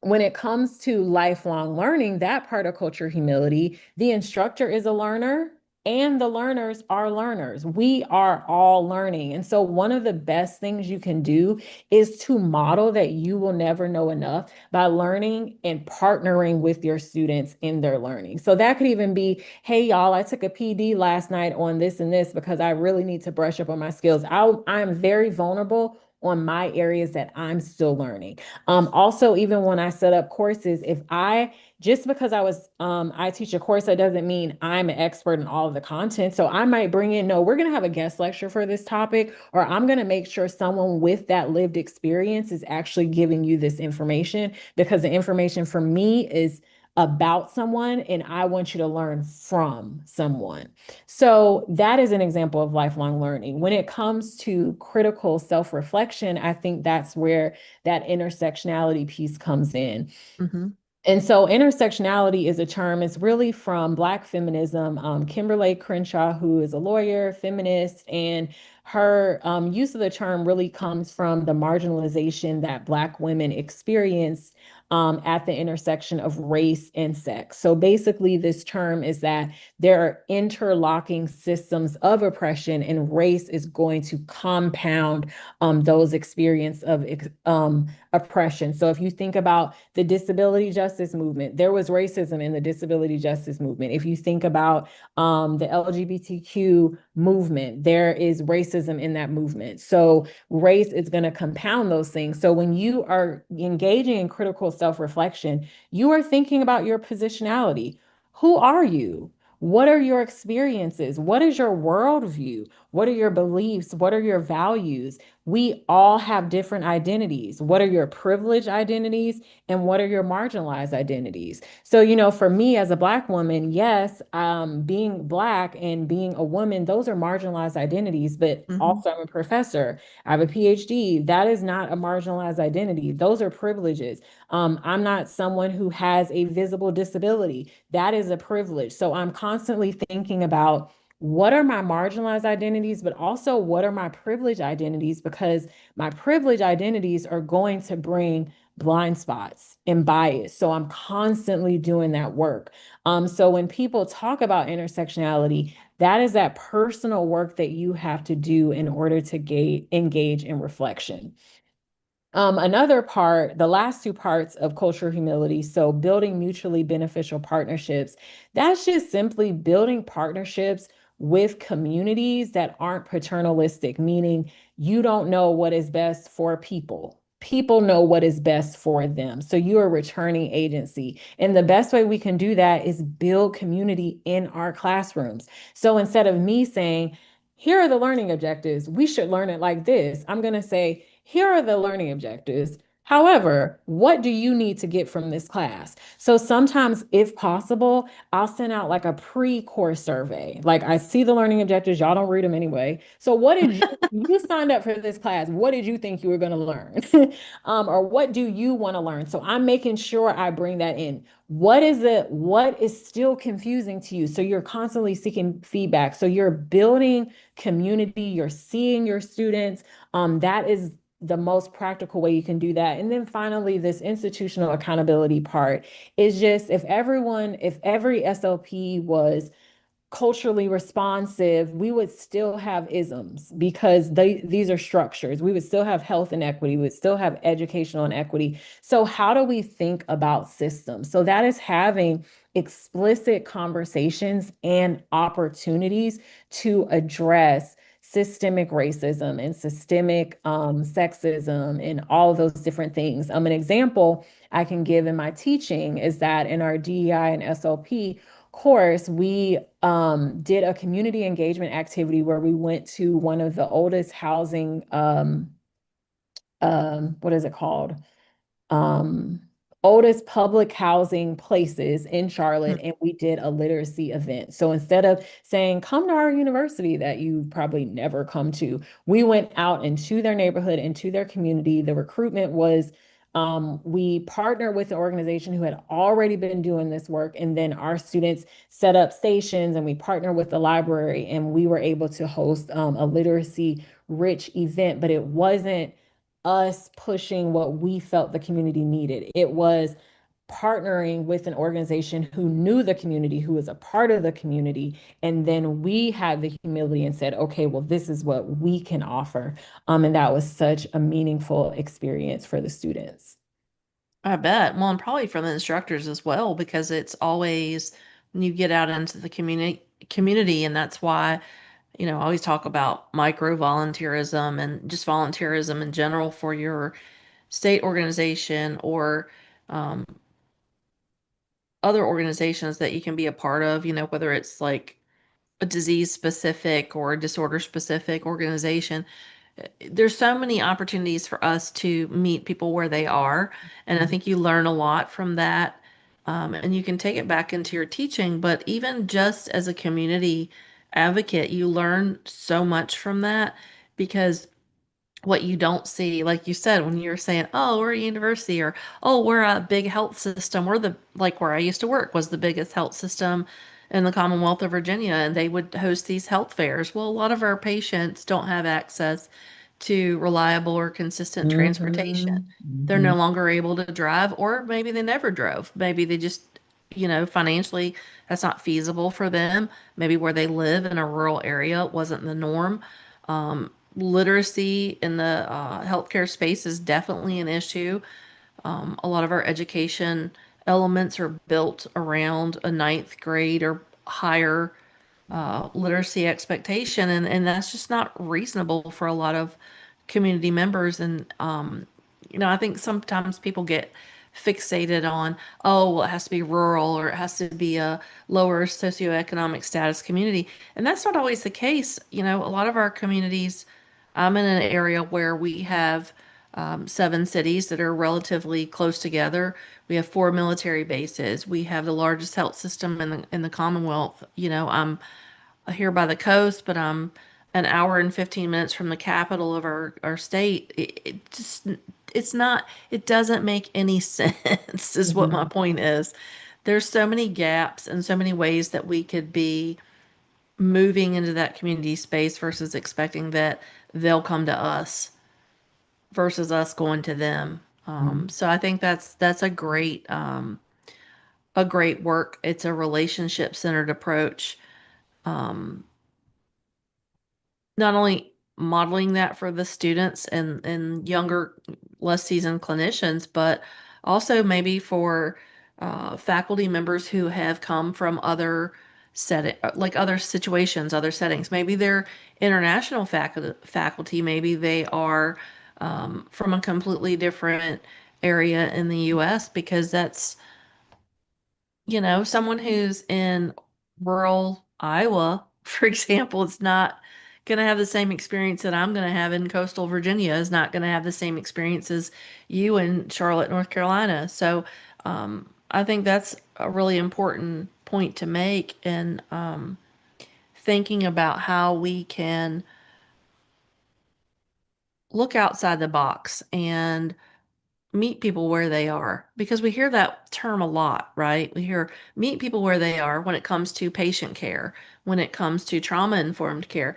when it comes to lifelong learning, that part of culture humility, the instructor is a learner and the learners are learners. We are all learning. And so one of the best things you can do is to model that you will never know enough by learning and partnering with your students in their learning. So that could even be, hey, y'all, I took a PD last night on this and this because I really need to brush up on my skills. I'm very vulnerable on my areas that I'm still learning. Also, even when I set up courses, if I just because I teach a course, that doesn't mean I'm an expert in all of the content. So I might bring in, no, we're going to have a guest lecture for this topic, or I'm going to make sure someone with that lived experience is actually giving you this information, because the information for me is about someone and I want you to learn from someone. So that is an example of lifelong learning. When it comes to critical self-reflection, I think that's where that intersectionality piece comes in. Mm-hmm. And so intersectionality is a term, it's really from Black feminism. Kimberly Crenshaw, who is a lawyer, feminist, and her use of the term really comes from the marginalization that Black women experience at the intersection of race and sex. So basically, this term is that there are interlocking systems of oppression, and race is going to compound those experiences of oppression. So if you think about the disability justice movement, there was racism in the disability justice movement. If you think about the LGBTQ movement, there is racism in that movement. So race is going to compound those things. So when you are engaging in critical self-reflection, you are thinking about your positionality. Who are you? What are your experiences? What is your worldview? What are your beliefs? What are your values? We all have different identities. What are your privileged identities and what are your marginalized identities? So, for me as a Black woman, yes, being Black and being a woman, those are marginalized identities, but Mm-hmm. also I'm a professor. I have a PhD. That is not a marginalized identity. Those are privileges. I'm not someone who has a visible disability. That is a privilege. So I'm constantly thinking about, what are my marginalized identities, but also what are my privileged identities? Because my privileged identities are going to bring blind spots and bias. So I'm constantly doing that work. So when people talk about intersectionality, that is that personal work that you have to do in order to engage in reflection. Another part, the last two parts of cultural humility, so building mutually beneficial partnerships, that's just simply building partnerships with communities that aren't paternalistic, meaning you don't know what is best for people. People know what is best for them. So you are a returning agency. And the best way we can do that is build community in our classrooms. So instead of me saying, here are the learning objectives, we should learn it like this, I'm going to say, here are the learning objectives. However, what do you need to get from this class? So sometimes, if possible, I'll send out like a pre-course survey. Like, I see the learning objectives, y'all don't read them anyway. So what did you signed up for this class? What did you think you were going to learn? Or what do you want to learn? So I'm making sure I bring that in. What is still confusing to you? So you're constantly seeking feedback. So you're building community, you're seeing your students. That is the most practical way you can do that. And then finally, this institutional accountability part is just, if every SLP was culturally responsive, we would still have isms because these are structures. We would still have health inequity, we would still have educational inequity. So how do we think about systems? So that is having explicit conversations and opportunities to address systemic racism and systemic sexism and all of those different things. An example I can give in my teaching is that in our DEI and SLP course, we did a community engagement activity where we went to one of the oldest housing, what is it called? um, oldest public housing places in Charlotte, and we did a literacy event. So instead of saying, come to our university that you probably never come to, we went out into their neighborhood, into their community. The recruitment was we partnered with an organization who had already been doing this work, and then our students set up stations, and we partnered with the library, and we were able to host a literacy rich event, but it wasn't us pushing what we felt the community needed. It was partnering with an organization who knew the community, who was a part of the community. And then we had the humility and said, okay, well, this is what we can offer. And that was such a meaningful experience for the students. I bet. Well, and probably from the instructors as well, because it's always when you get out into the community, and that's why, I always talk about micro volunteerism and just volunteerism in general for your state organization or um, other organizations that you can be a part of, whether it's like a disease specific or a disorder specific organization. There's so many opportunities for us to meet people where they are. And I Mhm. think you learn a lot from that. And you can take it back into your teaching, but even just as a community advocate, you learn so much from that because what you don't see, like you said, when you're saying, oh, we're a university or, oh, we're a big health system. We're like where I used to work was the biggest health system in the Commonwealth of Virginia, and they would host these health fairs. Well, a lot of our patients don't have access to reliable or consistent transportation. Mhm. They're no Mhm. longer able to drive, or maybe they never drove. Maybe they just, financially, that's not feasible for them. Maybe where they live in a rural area wasn't the norm. Literacy in the healthcare space is definitely an issue. A lot of our education elements are built around a ninth grade or higher literacy expectation, and that's just not reasonable for a lot of community members. And I think sometimes people get fixated on, oh, well, it has to be rural or it has to be a lower socioeconomic status community, and that's not always the case. A lot of our communities, I'm in an area where we have 7 cities that are relatively close together. We have 4 military bases. We have the largest health system in the Commonwealth. I'm here by the coast, but I'm an hour and 15 minutes from the capital of our state. It doesn't make any sense, is what my Mhm. point is. There's so many gaps and so many ways that we could be moving into that community space versus expecting that they'll come to us versus us going to them. Mhm. So I think that's a great work. It's a relationship centered approach. Um, Not only modeling that for the students and younger, less seasoned clinicians, but also maybe for faculty members who have come from other like other situations, other settings. Maybe they're international faculty. Maybe they are from a completely different area in the U.S. because that's someone who's in rural Iowa, for example, is not going to have the same experience that I'm going to have in coastal Virginia, is not going to have the same experience as you in Charlotte, North Carolina. So I think that's a really important point to make in thinking about how we can look outside the box and meet people where they are because we hear that term a lot, right? We hear meet people where they are when it comes to patient care, when it comes to trauma informed care.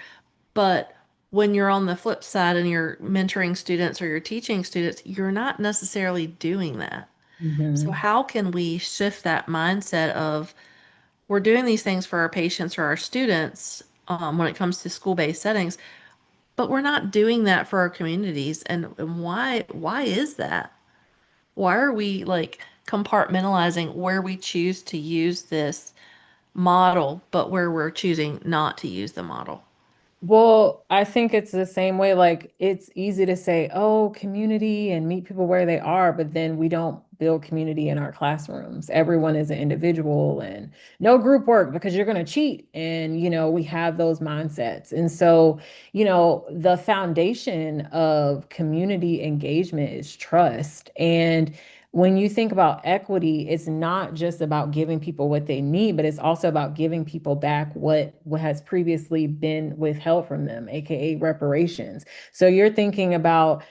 But when you're on the flip side and you're mentoring students or you're teaching students, you're not necessarily doing that. So, Mhm. how can we shift that mindset of we're doing these things for our patients or our students when it comes to school-based settings, but we're not doing that for our communities. And why is that? Why are we like compartmentalizing where we choose to use this model, but where we're choosing not to use the model? Well, I think it's the same way. Like, it's easy to say, oh, community and meet people where they are, but then we don't build community in our classrooms. Everyone is an individual and no group work because you're going to cheat. And, we have those mindsets. And so, the foundation of community engagement is trust. And when you think about equity, it's not just about giving people what they need, but it's also about giving people back what has previously been withheld from them, aka reparations. So you're thinking about,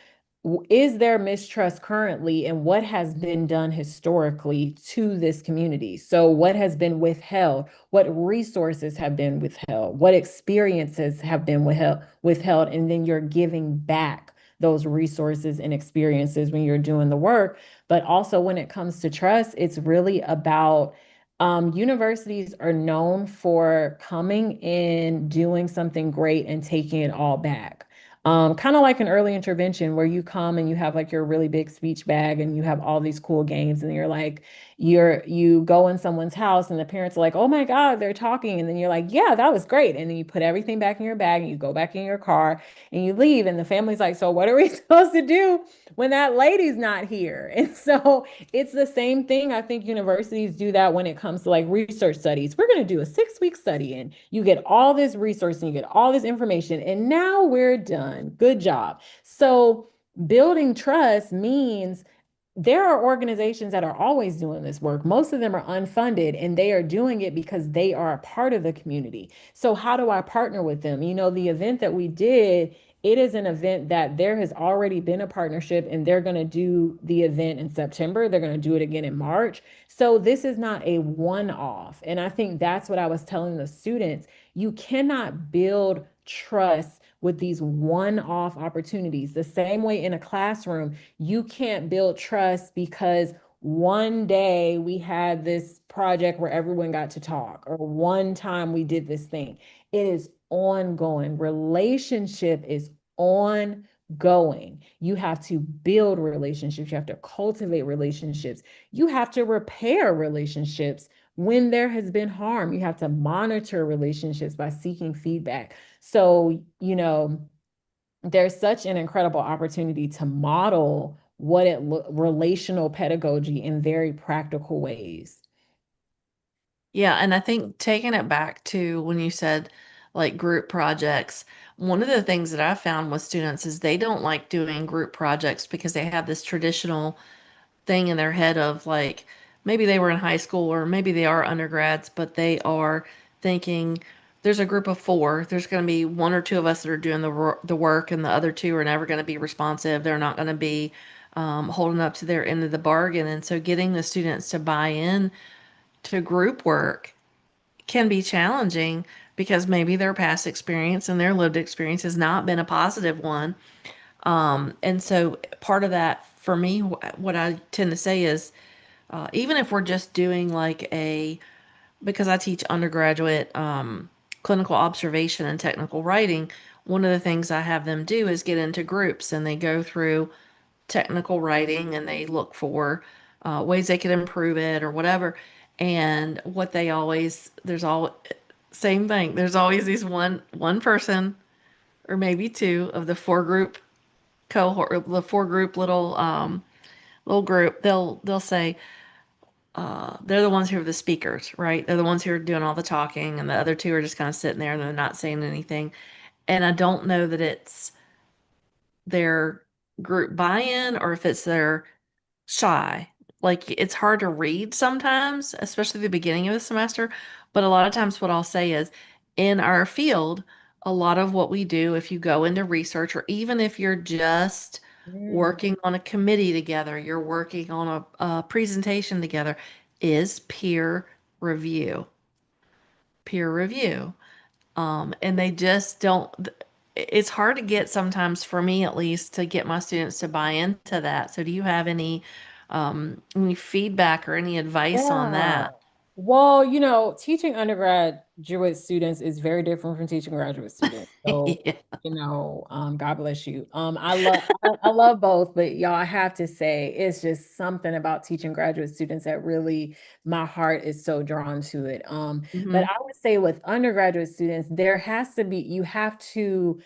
is there mistrust currently and what has been done historically to this community? So what has been withheld? What resources have been withheld? What experiences have been withheld? And then you're giving back those resources and experiences when you're doing the work. But also, when it comes to trust, it's really about universities are known for coming in, doing something great, and taking it all back. Kind of like an early intervention where you come and you have like your really big speech bag and you have all these cool games, and you're like, you go in someone's house and the parents are like, oh my God, they're talking. And then you're like, yeah, that was great. And then you put everything back in your bag and you go back in your car and you leave. And the family's like, so what are we supposed to do when that lady's not here? And so it's the same thing. I think universities do that when it comes to like research studies. We're going to do a 6 week study and you get all this resource and you get all this information. And now we're done. Good job. So building trust means there are organizations that are always doing this work. Most of them are unfunded and they are doing it because they are a part of the community. So, how do I partner with them? The event that we did, it is an event that there has already been a partnership and they're going to do the event in September. They're going to do it again in March. So, this is not a one off. And I think that's what I was telling the students. You cannot build trust with these one off opportunities. The same way in a classroom, you can't build trust because one day we had this project where everyone got to talk, or one time we did this thing. It is ongoing. Relationship is ongoing. You have to build relationships, you have to cultivate relationships, you have to repair relationships. When there has been harm, you have to monitor relationships by seeking feedback. So, there's such an incredible opportunity to model relational pedagogy in very practical ways. Yeah, and I think taking it back to when you said like group projects, one of the things that I found with students is they don't like doing group projects because they have this traditional thing in their head of like maybe they were in high school or maybe they are undergrads, but they are thinking there's a group of four. There's going to be one or two of us that are doing the work, and the other two are never going to be responsive. They're not going to be holding up to their end of the bargain. And so getting the students to buy in to group work can be challenging because maybe their past experience and their lived experience has not been a positive one. And so part of that for me, what I tend to say is, even if we're just doing like because I teach undergraduate clinical observation and technical writing, one of the things I have them do is get into groups and they go through technical writing and they look for ways they could improve it or whatever. And what they always, there's all same thing. There's always these one person or maybe two of the four group cohort, or the four group little group. They'll say they're the ones who are the speakers, right? They're the ones who are doing all the talking, and the other two are just kind of sitting there and they're not saying anything. And I don't know that it's their group buy-in or if it's their shy. Like it's hard to read sometimes, especially the beginning of the semester. But a lot of times, what I'll say is in our field, a lot of what we do, if you go into research, or even if you're just Mm. working on a committee together, you're working on a presentation together, is peer review. Peer review. And they just don't, it's hard to get sometimes for me at least to get my students to buy into that. So do you have any feedback or any advice on Yeah. that? Well, teaching undergraduate students is very different from teaching graduate students. So, Yeah. God bless you. I love both, but y'all, I have to say, it's just something about teaching graduate students that really my heart is so drawn to it. But Hmm. I would say with undergraduate students, there has to be, you have to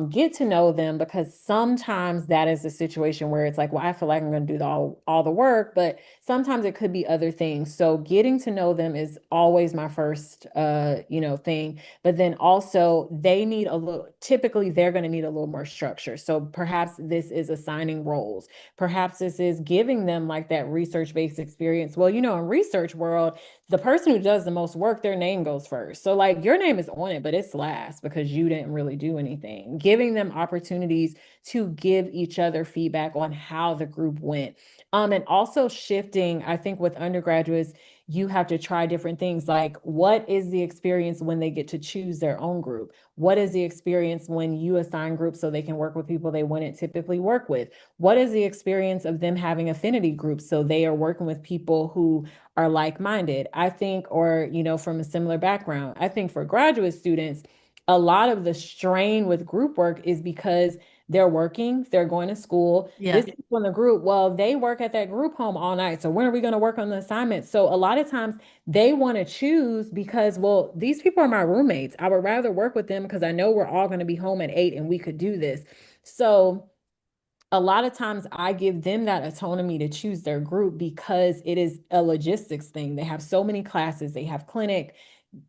get to know them, because sometimes that is a situation where it's like, well, I feel like I'm going to do all the work, but sometimes it could be other things. So getting to know them is always my first thing. But then also they need a little, typically they're going to need a little more structure. So perhaps this is assigning roles. Perhaps this is giving them like that research-based experience. Well, in research world, the person who does the most work, their name goes first. So like your name is on it, but it's last because you didn't really do anything. Giving them opportunities to give each other feedback on how the group went. And also shifting, I think with undergraduates, you have to try different things. Like, what is the experience when they get to choose their own group? What is the experience when you assign groups so they can work with people they wouldn't typically work with? What is the experience of them having affinity groups so they are working with people who are like-minded? I think, or, from a similar background. I think for graduate students, a lot of the strain with group work is because they're working, they're going to school. Yeah. This people in the group, well, they work at that group home all night. So when are we going to work on the assignment? So a lot of times they want to choose because, well, these people are my roommates. I would rather work with them because I know we're all going to be home at 8 and we could do this. So a lot of times I give them that autonomy to choose their group because it is a logistics thing. They have so many classes, they have clinic.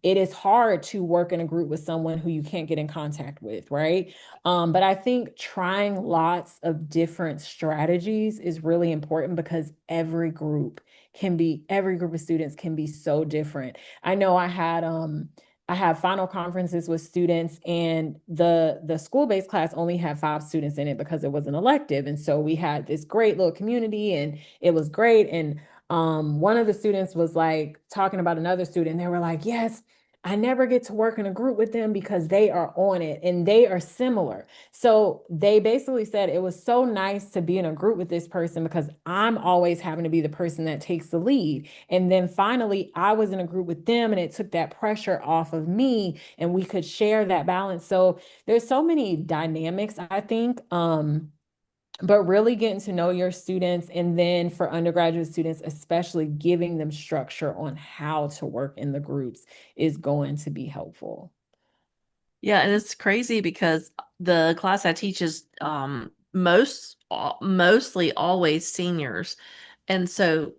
It is hard to work in a group with someone who you can't get in contact with, right? But I think trying lots of different strategies is really important because every group of students can be so different. I know I have final conferences with students, and the school-based class only had 5 students in it because it was an elective. And so we had this great little community and it was great. And one of the students was like talking about another student. They were like, yes, I never get to work in a group with them because they are on it and they are similar. So they basically said it was so nice to be in a group with this person because I'm always having to be the person that takes the lead. And then finally, I was in a group with them and it took that pressure off of me and we could share that balance. So there's so many dynamics, I think. But really getting to know your students, and then for undergraduate students, especially giving them structure on how to work in the groups is going to be helpful. Yeah, and it's crazy because the class I teach is mostly always seniors. And so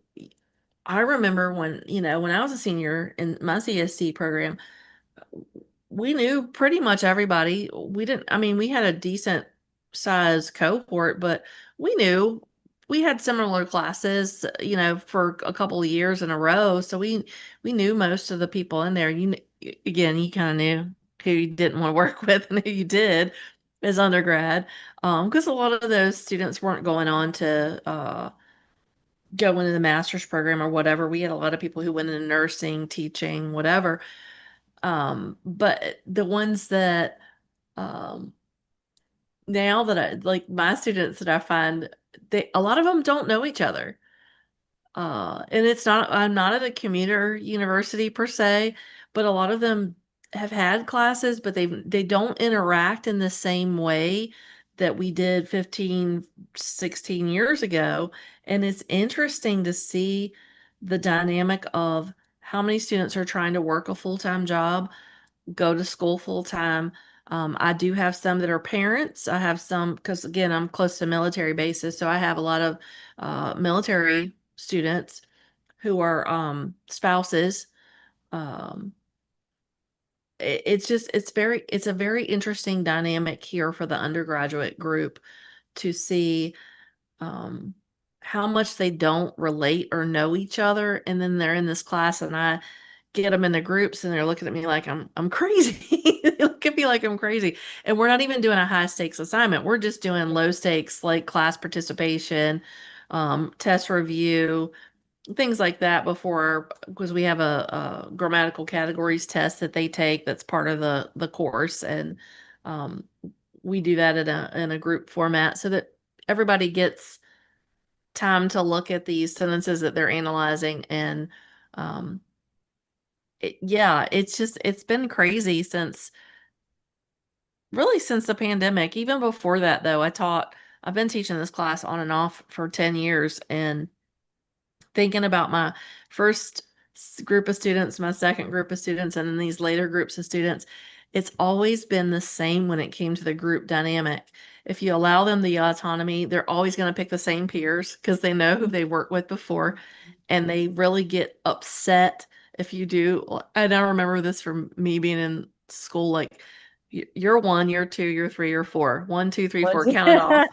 I remember when, when I was a senior in my CSC program, we knew pretty much everybody. We didn't, I mean, we had a decent size cohort, but we knew we had similar classes, for a couple of years in a row. So we knew most of the people in there. Again, you kind of knew who you didn't want to work with and who you did as undergrad. Because a lot of those students weren't going on to go into the master's program or whatever. We had a lot of people who went into nursing, teaching, whatever. But the ones that um, now that I like my students that I find a lot of them don't know each other. And I'm not at a commuter university per se, but a lot of them have had classes, but they don't interact in the same way that we did 15, 16 years ago. And it's interesting to see the dynamic of how many students are trying to work a full-time job, go to school full time. I do have some that are parents. I have some because again, I'm close to military bases, so I have a lot of military students who are spouses. Um, it's a very interesting dynamic here for the undergraduate group to see um, how much they don't relate or know each other, and then they're in this class, and I get them in the groups and they're looking at me like I'm crazy. They look at me like I'm crazy. And we're not even doing a high stakes assignment. We're just doing low stakes like class participation, test review, things like that before because we have a grammatical categories test that they take that's part of the course. And um, we do that in a group format so that everybody gets time to look at these sentences that they're analyzing and um, Yeah, it's been crazy since the pandemic. Even before that, though, I've been teaching this class on and off for 10 years, and thinking about my first group of students, my second group of students, and then these later groups of students, it's always been the same when it came to the group dynamic. If you allow them the autonomy, they're always going to pick the same peers because they know who they worked with before, and they really get upset if you do. And I remember this from me being in school, like you're one, you're two, you're three, you're four. One, two, three, four, count it off.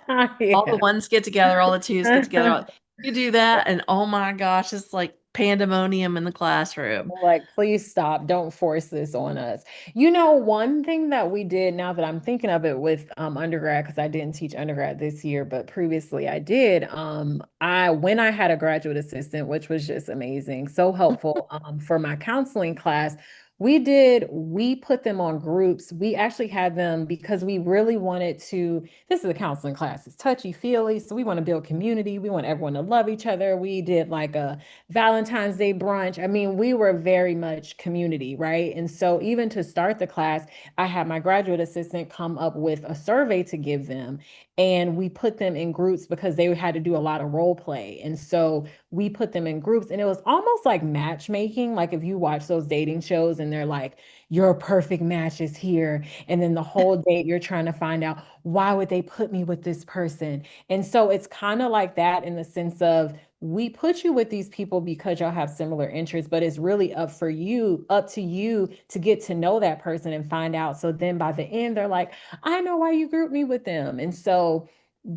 All the Yeah. ones get together, all the twos get together. You do that, and oh my gosh, it's like pandemonium in the classroom. Like, please stop. Don't force this on us. You know, one thing that we did now that I'm thinking of it with undergrad, because I didn't teach undergrad this year, but previously I did. When I had a graduate assistant, which was just amazing, so helpful for my counseling class. We put them on groups. We actually had them because we really wanted to. This is a counseling class, it's touchy feely. So we want to build community. We want everyone to love each other. We did like a Valentine's Day brunch. I mean, we were very much community, right? And so even to start the class, I had my graduate assistant come up with a survey to give them. And we put them in groups because they had to do a lot of role play. And so we put them in groups, and it was almost like matchmaking. Like if you watch those dating shows and they're like, your perfect match is here. And then the whole date, you're trying to find out, why would they put me with this person? And so it's kind of like that in the sense of, we put you with these people because y'all have similar interests, but it's really up to you to get to know that person and find out. So then by the end, they're like, I know why you grouped me with them. And so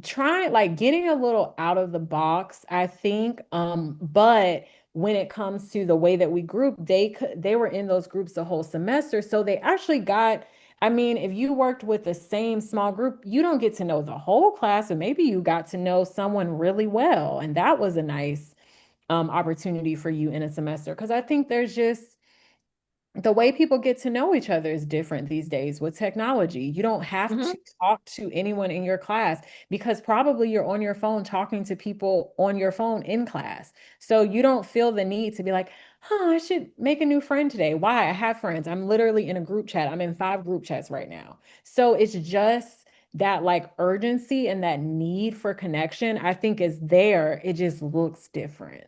trying, like, getting a little out of the box, I think. But when it comes to the way that we group, they were in those groups the whole semester. So they actually got, I mean, if you worked with the same small group, you don't get to know the whole class, but maybe you got to know someone really well. And that was a nice opportunity for you in a semester. Because I think there's just, the way people get to know each other is different these days with technology. You don't have Hmm. to talk to anyone in your class because probably you're on your phone talking to people on your phone in class. So you don't feel the need to be like, I should make a new friend today. Why? I have friends. I'm literally in a group chat. I'm in 5 group chats right now. So it's just that like urgency and that need for connection, I think is there. It just looks different.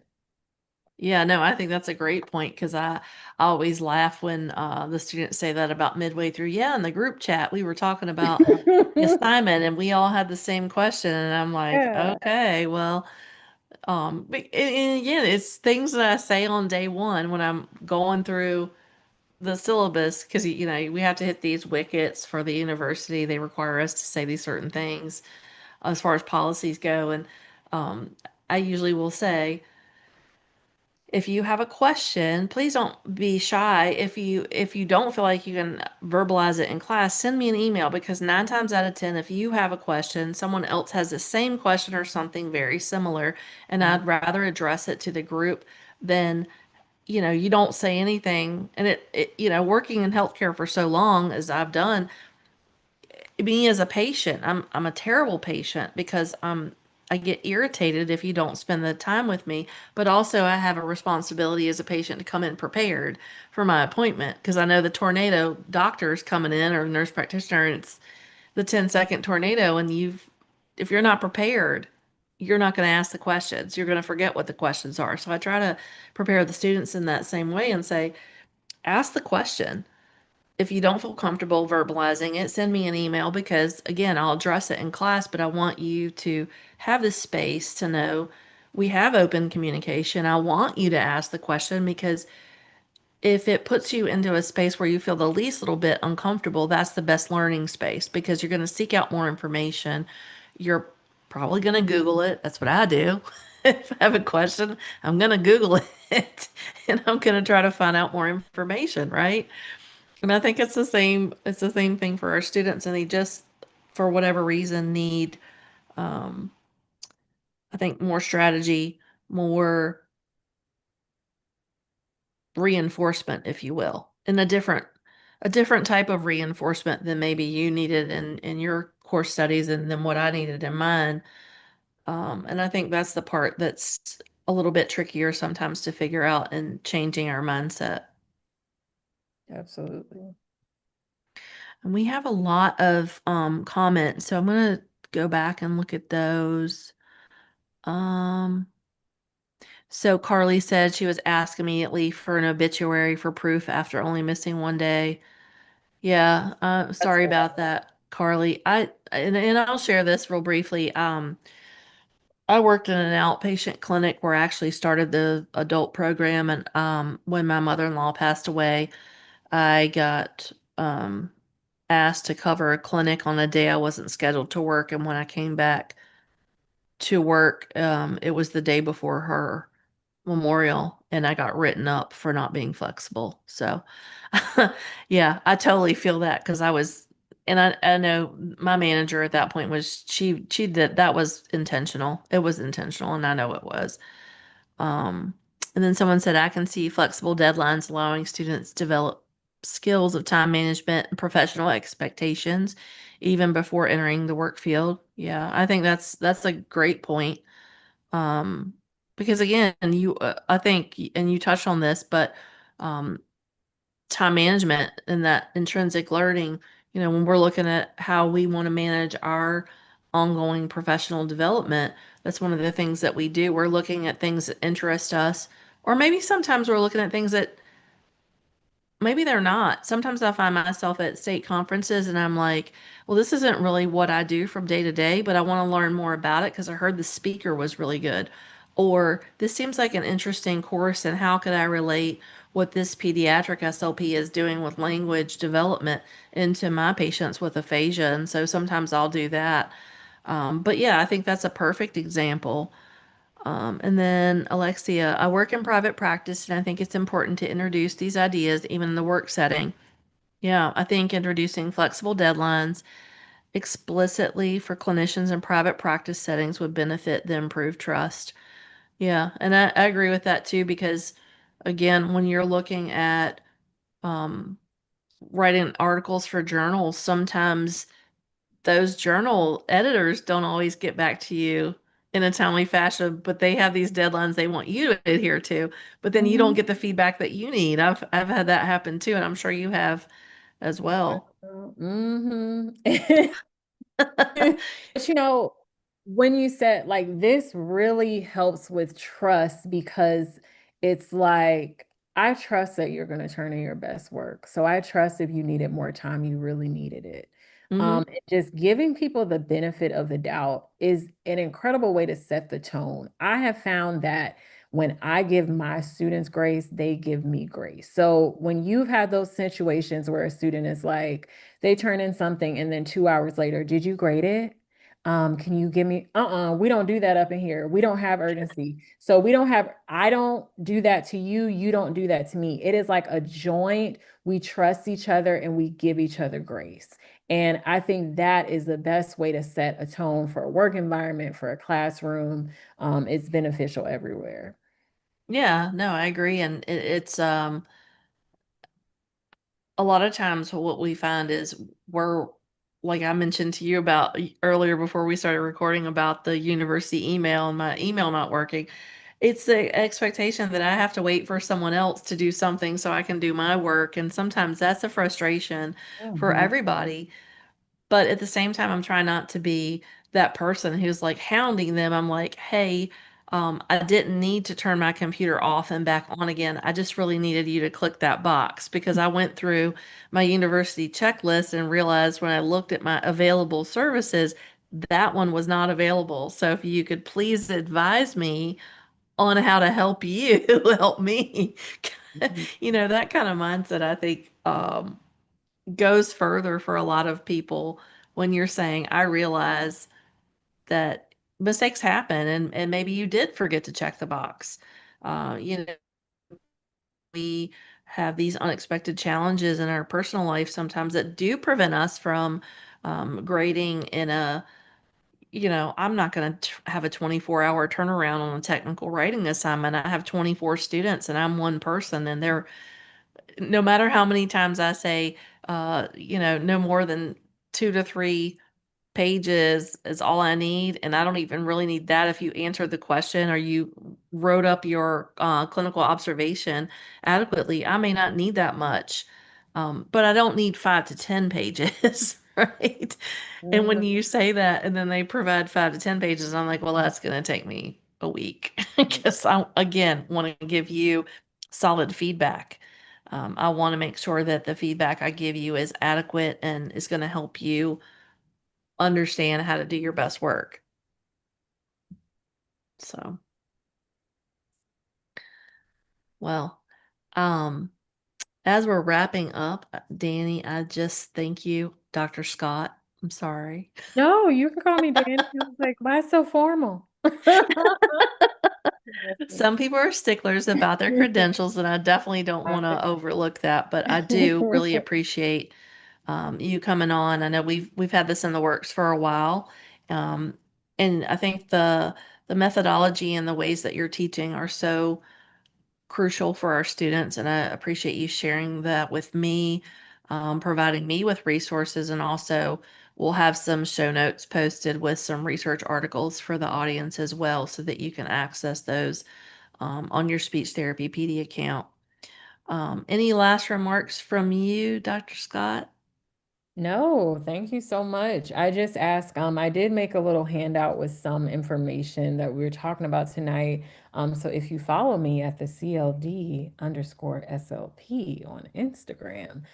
Yeah, no, I think that's a great point because I always laugh when the students say that about midway through. Yeah, in the group chat, we were talking about the assignment and we all had the same question. And I'm like, Yeah. okay, well, and again, it's things that I say on day one when I'm going through the syllabus because, we have to hit these wickets for the university. They require us to say these certain things as far as policies go. And um, I usually will say, if you have a question, please don't be shy. If you don't feel like you can verbalize it in class, send me an email because 9 times out of 10, if you have a question, someone else has the same question or something very similar, and I'd rather address it to the group than you don't say anything. And working in healthcare for so long as I've done, me as a patient, I'm a terrible patient because I get irritated if you don't spend the time with me, but also I have a responsibility as a patient to come in prepared for my appointment because I know the tornado doctor's coming in or nurse practitioner and it's the 10-second tornado and if you're not prepared, you're not going to ask the questions. You're going to forget what the questions are. So I try to prepare the students in that same way and say, ask the question. If you don't feel comfortable verbalizing it, send me an email because, again, I'll address it in class, but I want you to have the space to know we have open communication. I want you to ask the question because if it puts you into a space where you feel the least little bit uncomfortable, that's the best learning space because you're going to seek out more information. You're probably going to Google it. That's what I do. If I have a question, I'm going to Google it and I'm going to try to find out more information, right? And I think it's the same thing for our students, and they just, for whatever reason, need, um, I think, more strategy, more reinforcement, if you will, and a different type of reinforcement than maybe you needed in your course studies and than what I needed in mine. And I think that's the part that's a little bit trickier sometimes to figure out and changing our mindset. Absolutely. And we have a lot of comments, so I'm gonna go back and look at those. Um, so Carly said she was asked immediately for an obituary for proof after only missing one day. Yeah, That's sorry about that, Carly. And I'll share this real briefly. I worked in an outpatient clinic where I actually started the adult program, and when my mother-in-law passed away, I got asked to cover a clinic on a day I wasn't scheduled to work, and when I came back to work, it was the day before her memorial, and I got written up for not being flexible. So, yeah, I totally feel that because and I know my manager at that point was she did that was intentional. It was intentional, and I know it was. Um, and then someone said, I can see flexible deadlines allowing students to develop skills of time management and professional expectations even before entering the work field. Yeah, I think that's a great point. Um, because again, I think, and you touched on this, but um, time management and that intrinsic learning, when we're looking at how we want to manage our ongoing professional development, that's one of the things that we do. We're looking at things that interest us, or maybe sometimes we're looking at things that maybe they're not. Sometimes I find myself at state conferences and I'm like, well, this isn't really what I do from day to day, but I want to learn more about it because I heard the speaker was really good. Or this seems like an interesting course, and how could I relate what this pediatric SLP is doing with language development into my patients with aphasia? And so sometimes I'll do that. But yeah, I think that's a perfect example. And then Alexia, I work in private practice and I think it's important to introduce these ideas even in the work setting. Yeah, I think introducing flexible deadlines explicitly for clinicians in private practice settings would benefit the improved trust. Yeah, and I agree with that too, because again, when you're looking at um, writing articles for journals, sometimes those journal editors don't always get back to you in a timely fashion, but they have these deadlines they want you to adhere to, but then you don't Mhm. get the feedback that you need. I've had that happen too, and I'm sure you have as well. Mm-hmm. But when you said like this really helps with trust because it's like I trust that you're going to turn in your best work. So I trust if you needed more time, you really needed it. Hmm. And just giving people the benefit of the doubt is an incredible way to set the tone. I have found that when I give my students grace, they give me grace. So when you've had those situations where a student is like, they turn in something and then 2 hours later, did you grade it? Can you give me, we don't do that up in here. We don't have urgency. So I don't do that to you. You don't do that to me. It is like a joint. We trust each other and we give each other grace. And I think that is the best way to set a tone for a work environment, for a classroom. It's beneficial everywhere. Yeah, no, I agree, and it's a lot of times what we find is we're like I mentioned to you about earlier before we started recording about the university email and my email not working. It's the expectation that I have to wait for someone else to do something so I can do my work. And sometimes that's a frustration for Mhm. everybody. But at the same time, I'm trying not to be that person who's like hounding them. I'm like, hey, I didn't need to turn my computer off and back on again. I just really needed you to click that box because I went through my university checklist and realized when I looked at my available services, that one was not available. So if you could please advise me on how to help you, help me. Mhm. That kind of mindset, I think, goes further for a lot of people when you're saying, I realize that mistakes happen and maybe you did forget to check the box. You know, we have these unexpected challenges in our personal life sometimes that do prevent us from grading in I'm not going to have a 24-hour turnaround on a technical writing assignment. I have 24 students and I'm one person, and they're no matter how many times I say, no more than 2 to 3 pages is all I need, and I don't even really need that if you answered the question or you wrote up your clinical observation adequately. I may not need that much. But I don't need 5 to 10 pages, right? And when you say that, and then they provide 5 to 10 pages, I'm like, well, that's going to take me a week because I, again, want to give you solid feedback. I want to make sure that the feedback I give you is adequate and is going to help you understand how to do your best work. So, well, um, as we're wrapping up, Dani, I just thank you, Dr. Scott. I'm sorry. No, you can call me Dani. I was like, why so formal? Some people are sticklers about their credentials, and I definitely don't want to overlook that, but I do really appreciate you coming on. I know we've had this in the works for a while, um, and I think the methodology and the ways that you're teaching are so crucial for our students, and I appreciate you sharing that with me, providing me with resources, and also we'll have some show notes posted with some research articles for the audience as well, so that you can access those on your speech therapy PD account. Any last remarks from you, Dr. Scott? No, thank you so much. I just asked, I did make a little handout with some information that we were talking about tonight. So if you follow me at the CLD_SLP on Instagram,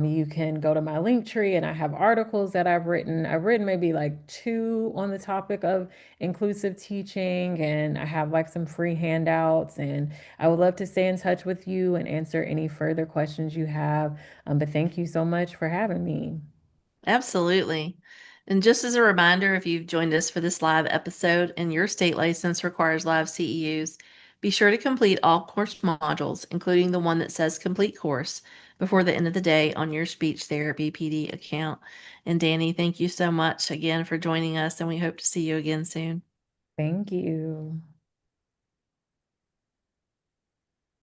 you can go to my link tree and I have articles that I've written. I've written maybe like two on the topic of inclusive teaching, and I have like some free handouts, and I would love to stay in touch with you and answer any further questions you have. But thank you so much for having me. Absolutely. And just as a reminder, if you've joined us for this live episode and your state license requires live CEUs, be sure to complete all course modules, including the one that says complete course, before the end of the day on your speech therapy PD account. And Dani, thank you so much again for joining us, and we hope to see you again soon. Thank you.